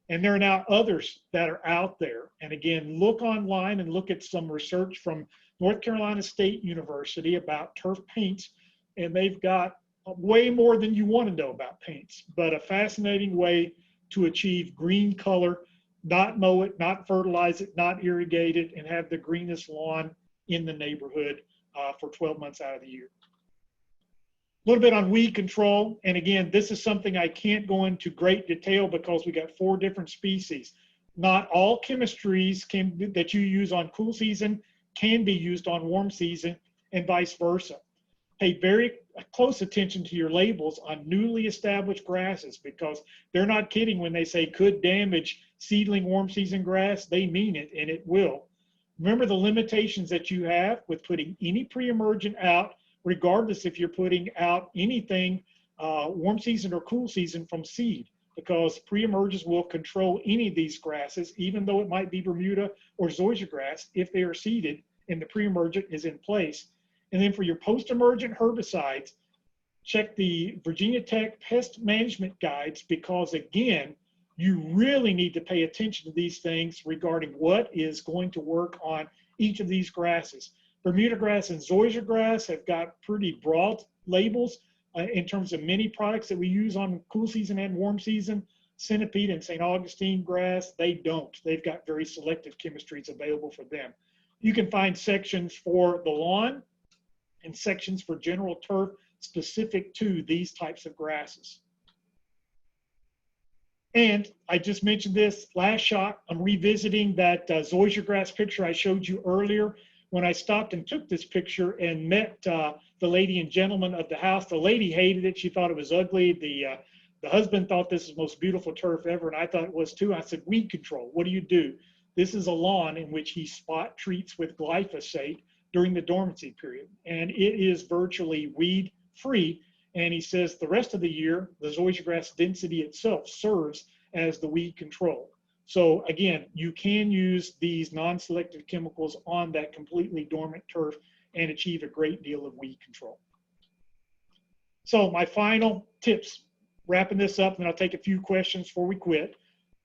And there are now others that are out there. And again, look online and look at some research from North Carolina State University about turf paints. And they've got way more than you want to know about paints, but a fascinating way to achieve green color, not mow it, not fertilize it, not irrigate it, and have the greenest lawn in the neighborhood for 12 months out of the year. A little bit on weed control. And again, this is something I can't go into great detail because we got 4 different species. Not all chemistries that you use on cool season can be used on warm season, and vice versa. Pay very close attention to your labels on newly established grasses, because they're not kidding when they say could damage seedling warm season grass. They mean it, and it will. Remember the limitations that you have with putting any pre-emergent out, regardless if you're putting out anything warm season or cool season from seed, because pre-emergents will control any of these grasses, even though it might be Bermuda or zoysia grass, if they are seeded and the pre-emergent is in place. And then for your post-emergent herbicides, check the Virginia Tech pest management guides, because again, you really need to pay attention to these things regarding what is going to work on each of these grasses. Bermuda grass and zoysia grass have got pretty broad labels in terms of many products that we use on cool season and warm season. Centipede and St. Augustine grass, they don't. They've got very selective chemistries available for them. You can find sections for the lawn and sections for general turf specific to these types of grasses. And I just mentioned this last shot. I'm revisiting that zoysia grass picture I showed you earlier. When I stopped and took this picture and met the lady and gentleman of the house, the lady hated it. She thought it was ugly. The husband thought this is the most beautiful turf ever, and I thought it was too. I said, weed control, what do you do? This is a lawn in which he spot treats with glyphosate during the dormancy period, and it is virtually weed free. And he says the rest of the year, the zoysia grass density itself serves as the weed control. So again, you can use these non-selective chemicals on that completely dormant turf and achieve a great deal of weed control. So my final tips, wrapping this up, and I'll take a few questions before we quit.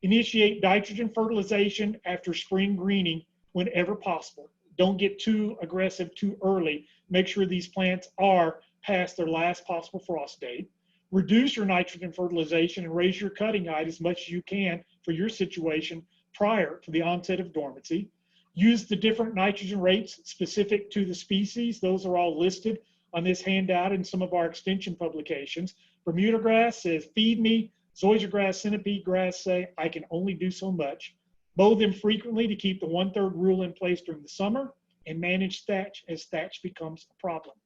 Initiate nitrogen fertilization after spring greening whenever possible. Don't get too aggressive too early. Make sure these plants are past their last possible frost date. Reduce your nitrogen fertilization and raise your cutting height as much as you can for your situation prior to the onset of dormancy. Use the different nitrogen rates specific to the species. Those are all listed on this handout in some of our extension publications. Bermuda grass says, feed me. Zoysia grass, centipede grass say, I can only do so much. Mow them frequently to keep the 1/3 rule in place during the summer, and manage thatch as thatch becomes a problem.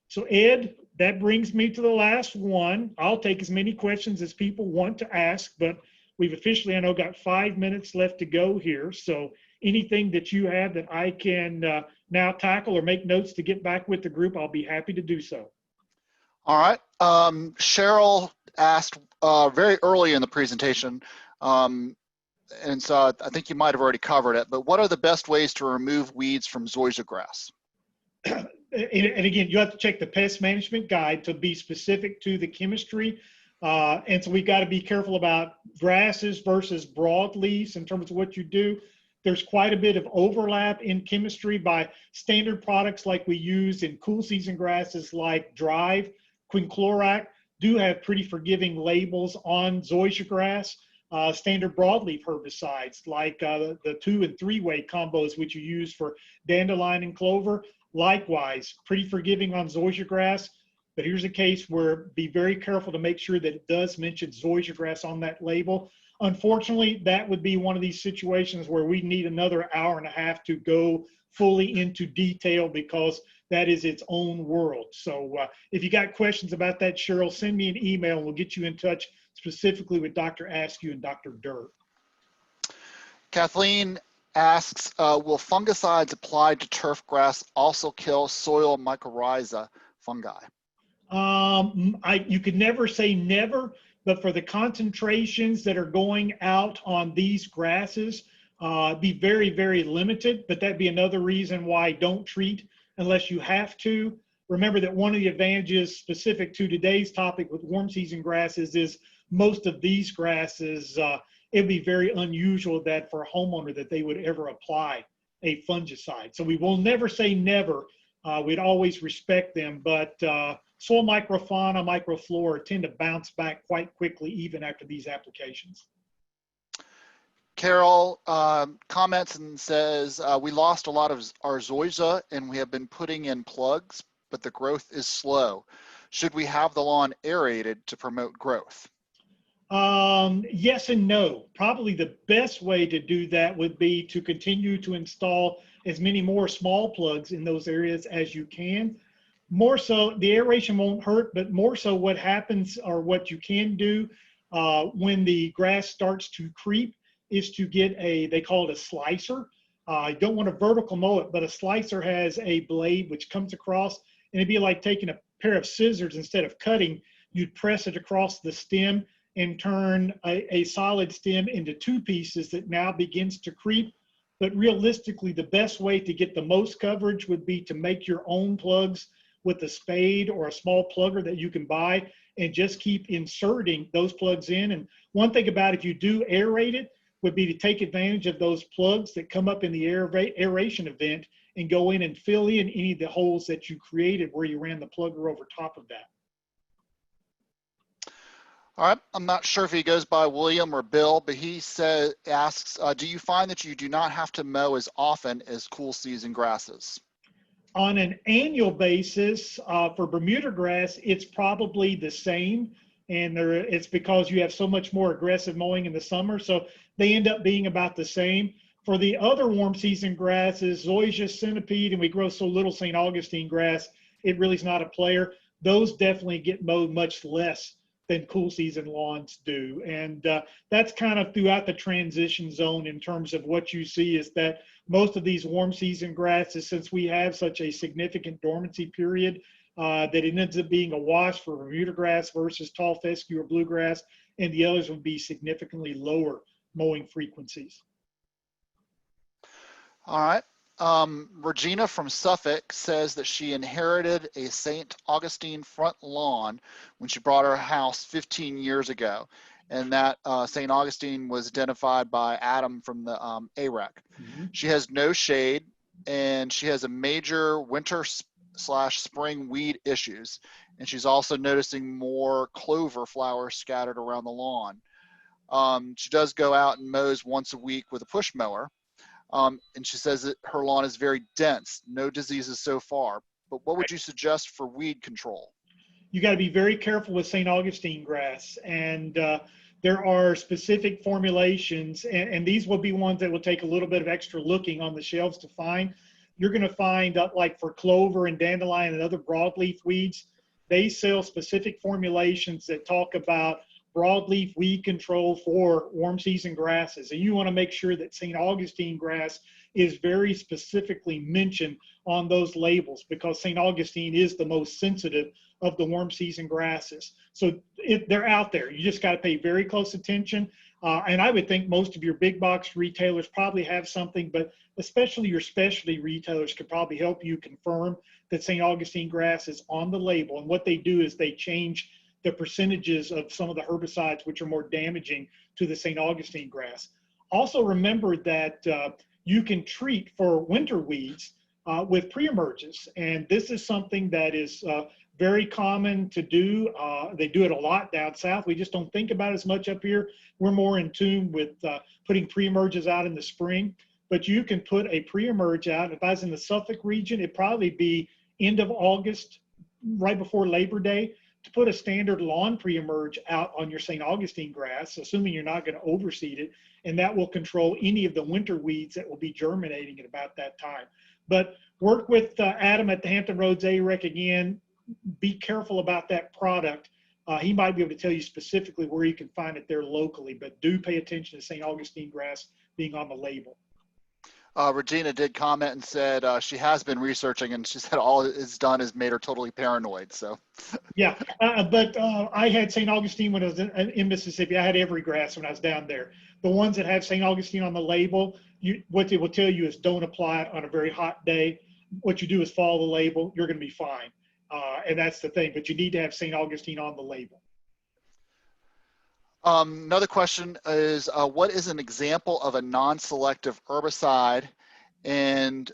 So Ed, that brings me to the last one. I'll take as many questions as people want to ask, but we've officially, I know, got 5 minutes left to go here. So anything that you have that I can now tackle or make notes to get back with the group, I'll be happy to do so. All right. Cheryl asked very early in the presentation, and so I think you might have already covered it, but what are the best ways to remove weeds from zoysia grass? And again, you have to check the pest management guide to be specific to the chemistry. And so we've got to be careful about grasses versus broadleafs in terms of what you do. There's quite a bit of overlap in chemistry by standard products like we use in cool season grasses like Drive, Quinclorac do have pretty forgiving labels on zoysia grass. Standard broadleaf herbicides like the 2- and 3-way combos, which you use for dandelion and clover, likewise, pretty forgiving on zoysia grass. But here's a case where be very careful to make sure that it does mention zoysia grass on that label. Unfortunately, that would be one of these situations where we need another hour and a half to go fully into detail because that is its own world. So if you got questions about that, Cheryl, send me an email and we'll get you in touch specifically with Dr. Askew and Dr. Durr. Kathleen asks, will fungicides applied to turf grass also kill soil mycorrhiza fungi? You could never say never, but for the concentrations that are going out on these grasses, be very, very limited. But that'd be another reason why don't treat unless you have to. Remember that one of the advantages specific to today's topic with warm season grasses is most of these grasses, it'd be very unusual that for a homeowner that they would ever apply a fungicide. So we will never say never. We'd always respect them, but soil microfauna, microflora tend to bounce back quite quickly even after these applications. Carol comments and says, we lost a lot of our zoysia and we have been putting in plugs, but the growth is slow. Should we have the lawn aerated to promote growth? Yes and no. Probably the best way to do that would be to continue to install as many more small plugs in those areas as you can. More so, the aeration won't hurt, but more so what happens or what you can do when the grass starts to creep is to get they call it a slicer. I don't want to vertical mow it, but a slicer has a blade which comes across, and it'd be like taking a pair of scissors. Instead of cutting, you'd press it across the stem and turn a solid stem into two pieces that now begins to creep. But realistically, the best way to get the most coverage would be to make your own plugs with a spade or a small plugger that you can buy and just keep inserting those plugs in. And one thing about if you do aerate it would be to take advantage of those plugs that come up in the aeration event and go in and fill in any of the holes that you created where you ran the plugger over top of that. All right, I'm not sure if he goes by William or Bill, but he asks, do you find that you do not have to mow as often as cool season grasses? On an annual basis, for Bermuda grass, it's probably the same. And it's because you have so much more aggressive mowing in the summer. So they end up being about the same. For the other warm season grasses, zoysia, centipede, and we grow so little St. Augustine grass, it really is not a player. Those definitely get mowed much less than cool season lawns do. And that's kind of throughout the transition zone in terms of what you see is that most of these warm season grasses, since we have such a significant dormancy period, that it ends up being a wash for Bermuda grass versus tall fescue or bluegrass, and the others would be significantly lower mowing frequencies. All right. Regina from Suffolk says that she inherited a St. Augustine front lawn when she bought her house 15 years ago. And that St. Augustine was identified by Adam from the AREC. Mm-hmm. She has no shade and she has a major winter/spring weed issues. And she's also noticing more clover flowers scattered around the lawn. She does go out and mows once a week with a push mower. And she says that her lawn is very dense, no diseases so far. But what would you suggest for weed control? You got to be very careful with St. Augustine grass. And there are specific formulations, and these will be ones that will take a little bit of extra looking on the shelves to find. You're going to find, like for clover and dandelion and other broadleaf weeds, they sell specific formulations that talk about broadleaf weed control for warm season grasses. And you want to make sure that St. Augustine grass is very specifically mentioned on those labels because St. Augustine is the most sensitive of the warm season grasses. So they're out there. You just got to pay very close attention. And I would think most of your big box retailers probably have something, but especially your specialty retailers could probably help you confirm that St. Augustine grass is on the label. And what they do is they change the percentages of some of the herbicides which are more damaging to the St. Augustine grass. Also remember that you can treat for winter weeds with pre-emerges. And this is something that is very common to do. They do it a lot down south. We just don't think about it as much up here. We're more in tune with putting pre-emerges out in the spring. But you can put a pre-emerge out. If I was in the Suffolk region, it'd probably be end of August, right before Labor Day to put a standard lawn pre-emerge out on your St. Augustine grass, assuming you're not going to overseed it, and that will control any of the winter weeds that will be germinating at about that time. But work with Adam at the Hampton Roads AREC again. Be careful about that product. He might be able to tell you specifically where you can find it there locally, but do pay attention to St. Augustine grass being on the label. Regina did comment and said she has been researching, and she said all it's done is made her totally paranoid. So, yeah, but I had St. Augustine when I was in Mississippi. I had every grass when I was down there. The ones that have St. Augustine on the label, what they will tell you is don't apply it on a very hot day. What you do is follow the label. You're going to be fine, and that's the thing. But you need to have St. Augustine on the label. Another question is, what is an example of a non-selective herbicide, and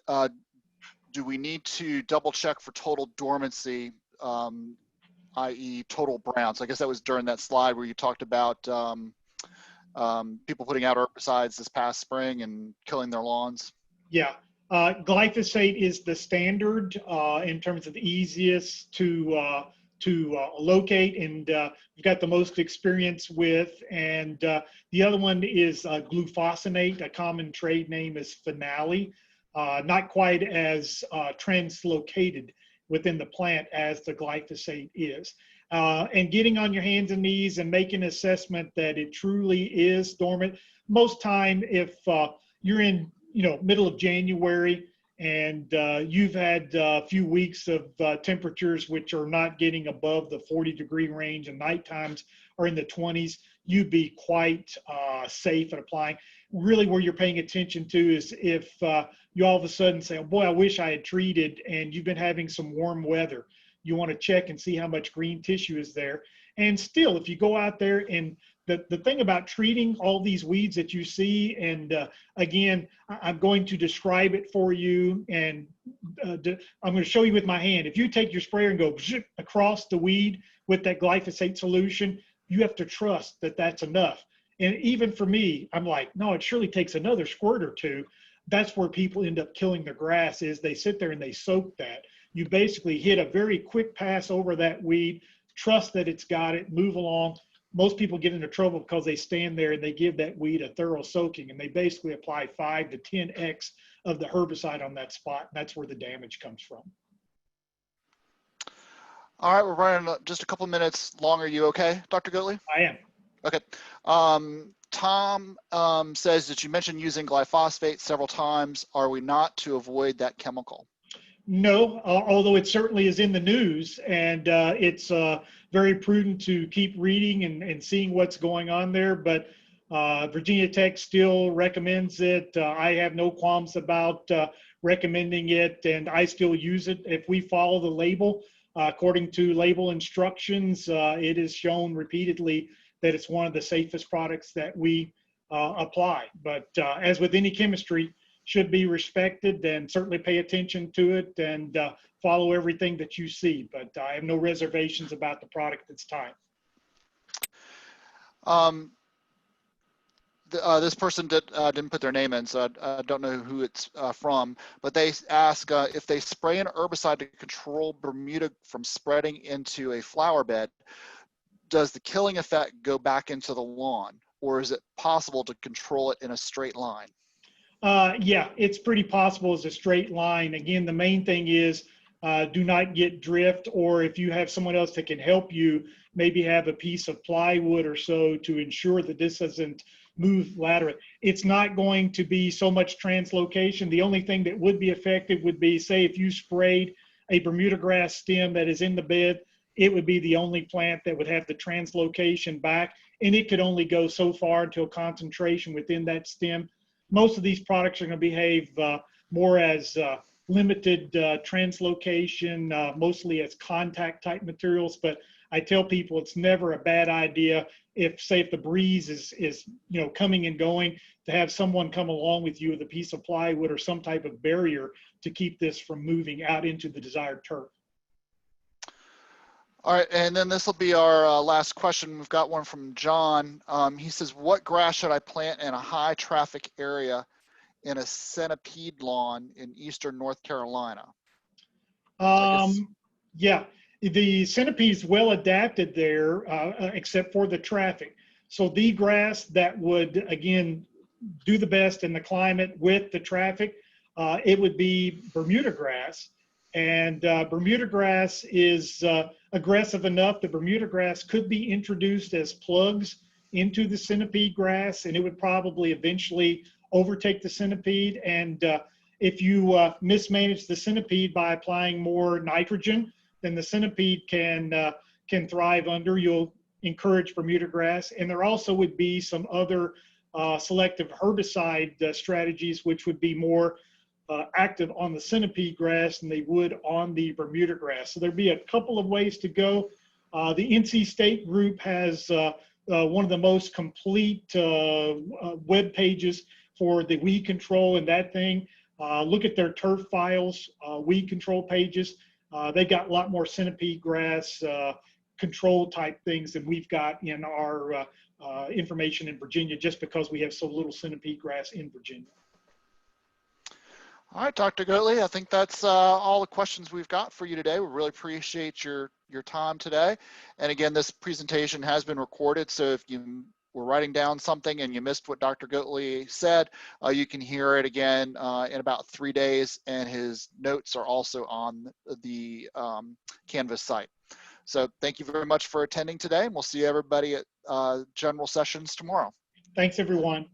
do we need to double check for total dormancy, i.e. total brown? So I guess that was during that slide where you talked about people putting out herbicides this past spring and killing their lawns. Yeah, glyphosate is the standard in terms of the easiest to locate, and we've got the most experience with. And the other one is glufosinate. A common trade name is Finale. Not quite as translocated within the plant as the glyphosate is. And getting on your hands and knees and making an assessment that it truly is dormant. Most time, if you're in middle of January and you've had a few weeks of temperatures which are not getting above the 40-degree range, and night times are in the 20s, you'd be quite safe at applying. Really where you're paying attention to is if you all of a sudden say, oh boy, I wish I had treated, and you've been having some warm weather. You want to check and see how much green tissue is there. And still, if you go out there, and the thing about treating all these weeds that you see, and again, I'm going to describe it for you, and I'm going to show you with my hand. If you take your sprayer and go across the weed with that glyphosate solution, you have to trust that that's enough. And even for me, I'm like, no, it surely takes another squirt or two. That's where people end up killing their grass, is they sit there and they soak that. You basically hit a very quick pass over that weed, trust that it's got it, move along. Most people get into trouble because they stand there and they give that weed a thorough soaking, and they basically apply 5 to 10x of the herbicide on that spot. And that's where the damage comes from. All right, we're running just a couple minutes long. Are you okay, Dr. Goatley? I am. Okay. Tom says that you mentioned using glyphosate several times. Are we not to avoid that chemical? No, although it certainly is in the news, and it's very prudent to keep reading and seeing what's going on there. But Virginia Tech still recommends it. I have no qualms about recommending it, and I still use it. If we follow the label, according to label instructions, it is shown repeatedly that it's one of the safest products that we apply. But as with any chemistry, should be respected, and certainly pay attention to it and follow everything that you see. But I have no reservations about the product at this time. This person didn't put their name in, so I don't know who it's from, but they ask if they spray an herbicide to control Bermuda from spreading into a flower bed, does the killing effect go back into the lawn, or is it possible to control it in a straight line? Yeah, it's pretty possible as a straight line. Again, the main thing is do not get drift, or if you have someone else that can help you, maybe have a piece of plywood or so to ensure that this doesn't move laterally. It's not going to be so much translocation. The only thing that would be effective would be, say, if you sprayed a Bermuda grass stem that is in the bed, it would be the only plant that would have the translocation back, and it could only go so far until concentration within that stem. Most of these products are going to behave more as limited translocation, mostly as contact type materials. But I tell people it's never a bad idea if, say, if the breeze is coming and going, to have someone come along with you with a piece of plywood or some type of barrier to keep this from moving out into the desired turf. All right, and then this will be our last question. We've got one from John. He says, what grass should I plant in a high traffic area in a centipede lawn in eastern North Carolina? Yeah, The centipede is well adapted there, except for the traffic. So the grass that would, again, do the best in the climate with the traffic, it would be Bermuda grass. And Bermuda grass is aggressive enough that Bermuda grass could be introduced as plugs into the centipede grass, and it would probably eventually overtake the centipede. And if you mismanage the centipede by applying more nitrogen, then the centipede can thrive under. You'll encourage Bermuda grass, and there also would be some other selective herbicide strategies, which would be more active on the centipede grass than they would on the Bermuda grass. So there'd be a couple of ways to go. The NC State group has one of the most complete web pages for the weed control and that thing. Look at their turf files, weed control pages. They got a lot more centipede grass control type things than we've got in our information in Virginia, just because we have so little centipede grass in Virginia. All right, Dr. Goatley, I think that's all the questions we've got for you today. We really appreciate your time today. And again, this presentation has been recorded, so if you were writing down something and you missed what Dr. Goatley said, you can hear it again in about 3 days, and his notes are also on the Canvas site. So thank you very much for attending today, and we'll see everybody at general sessions tomorrow. Thanks, everyone.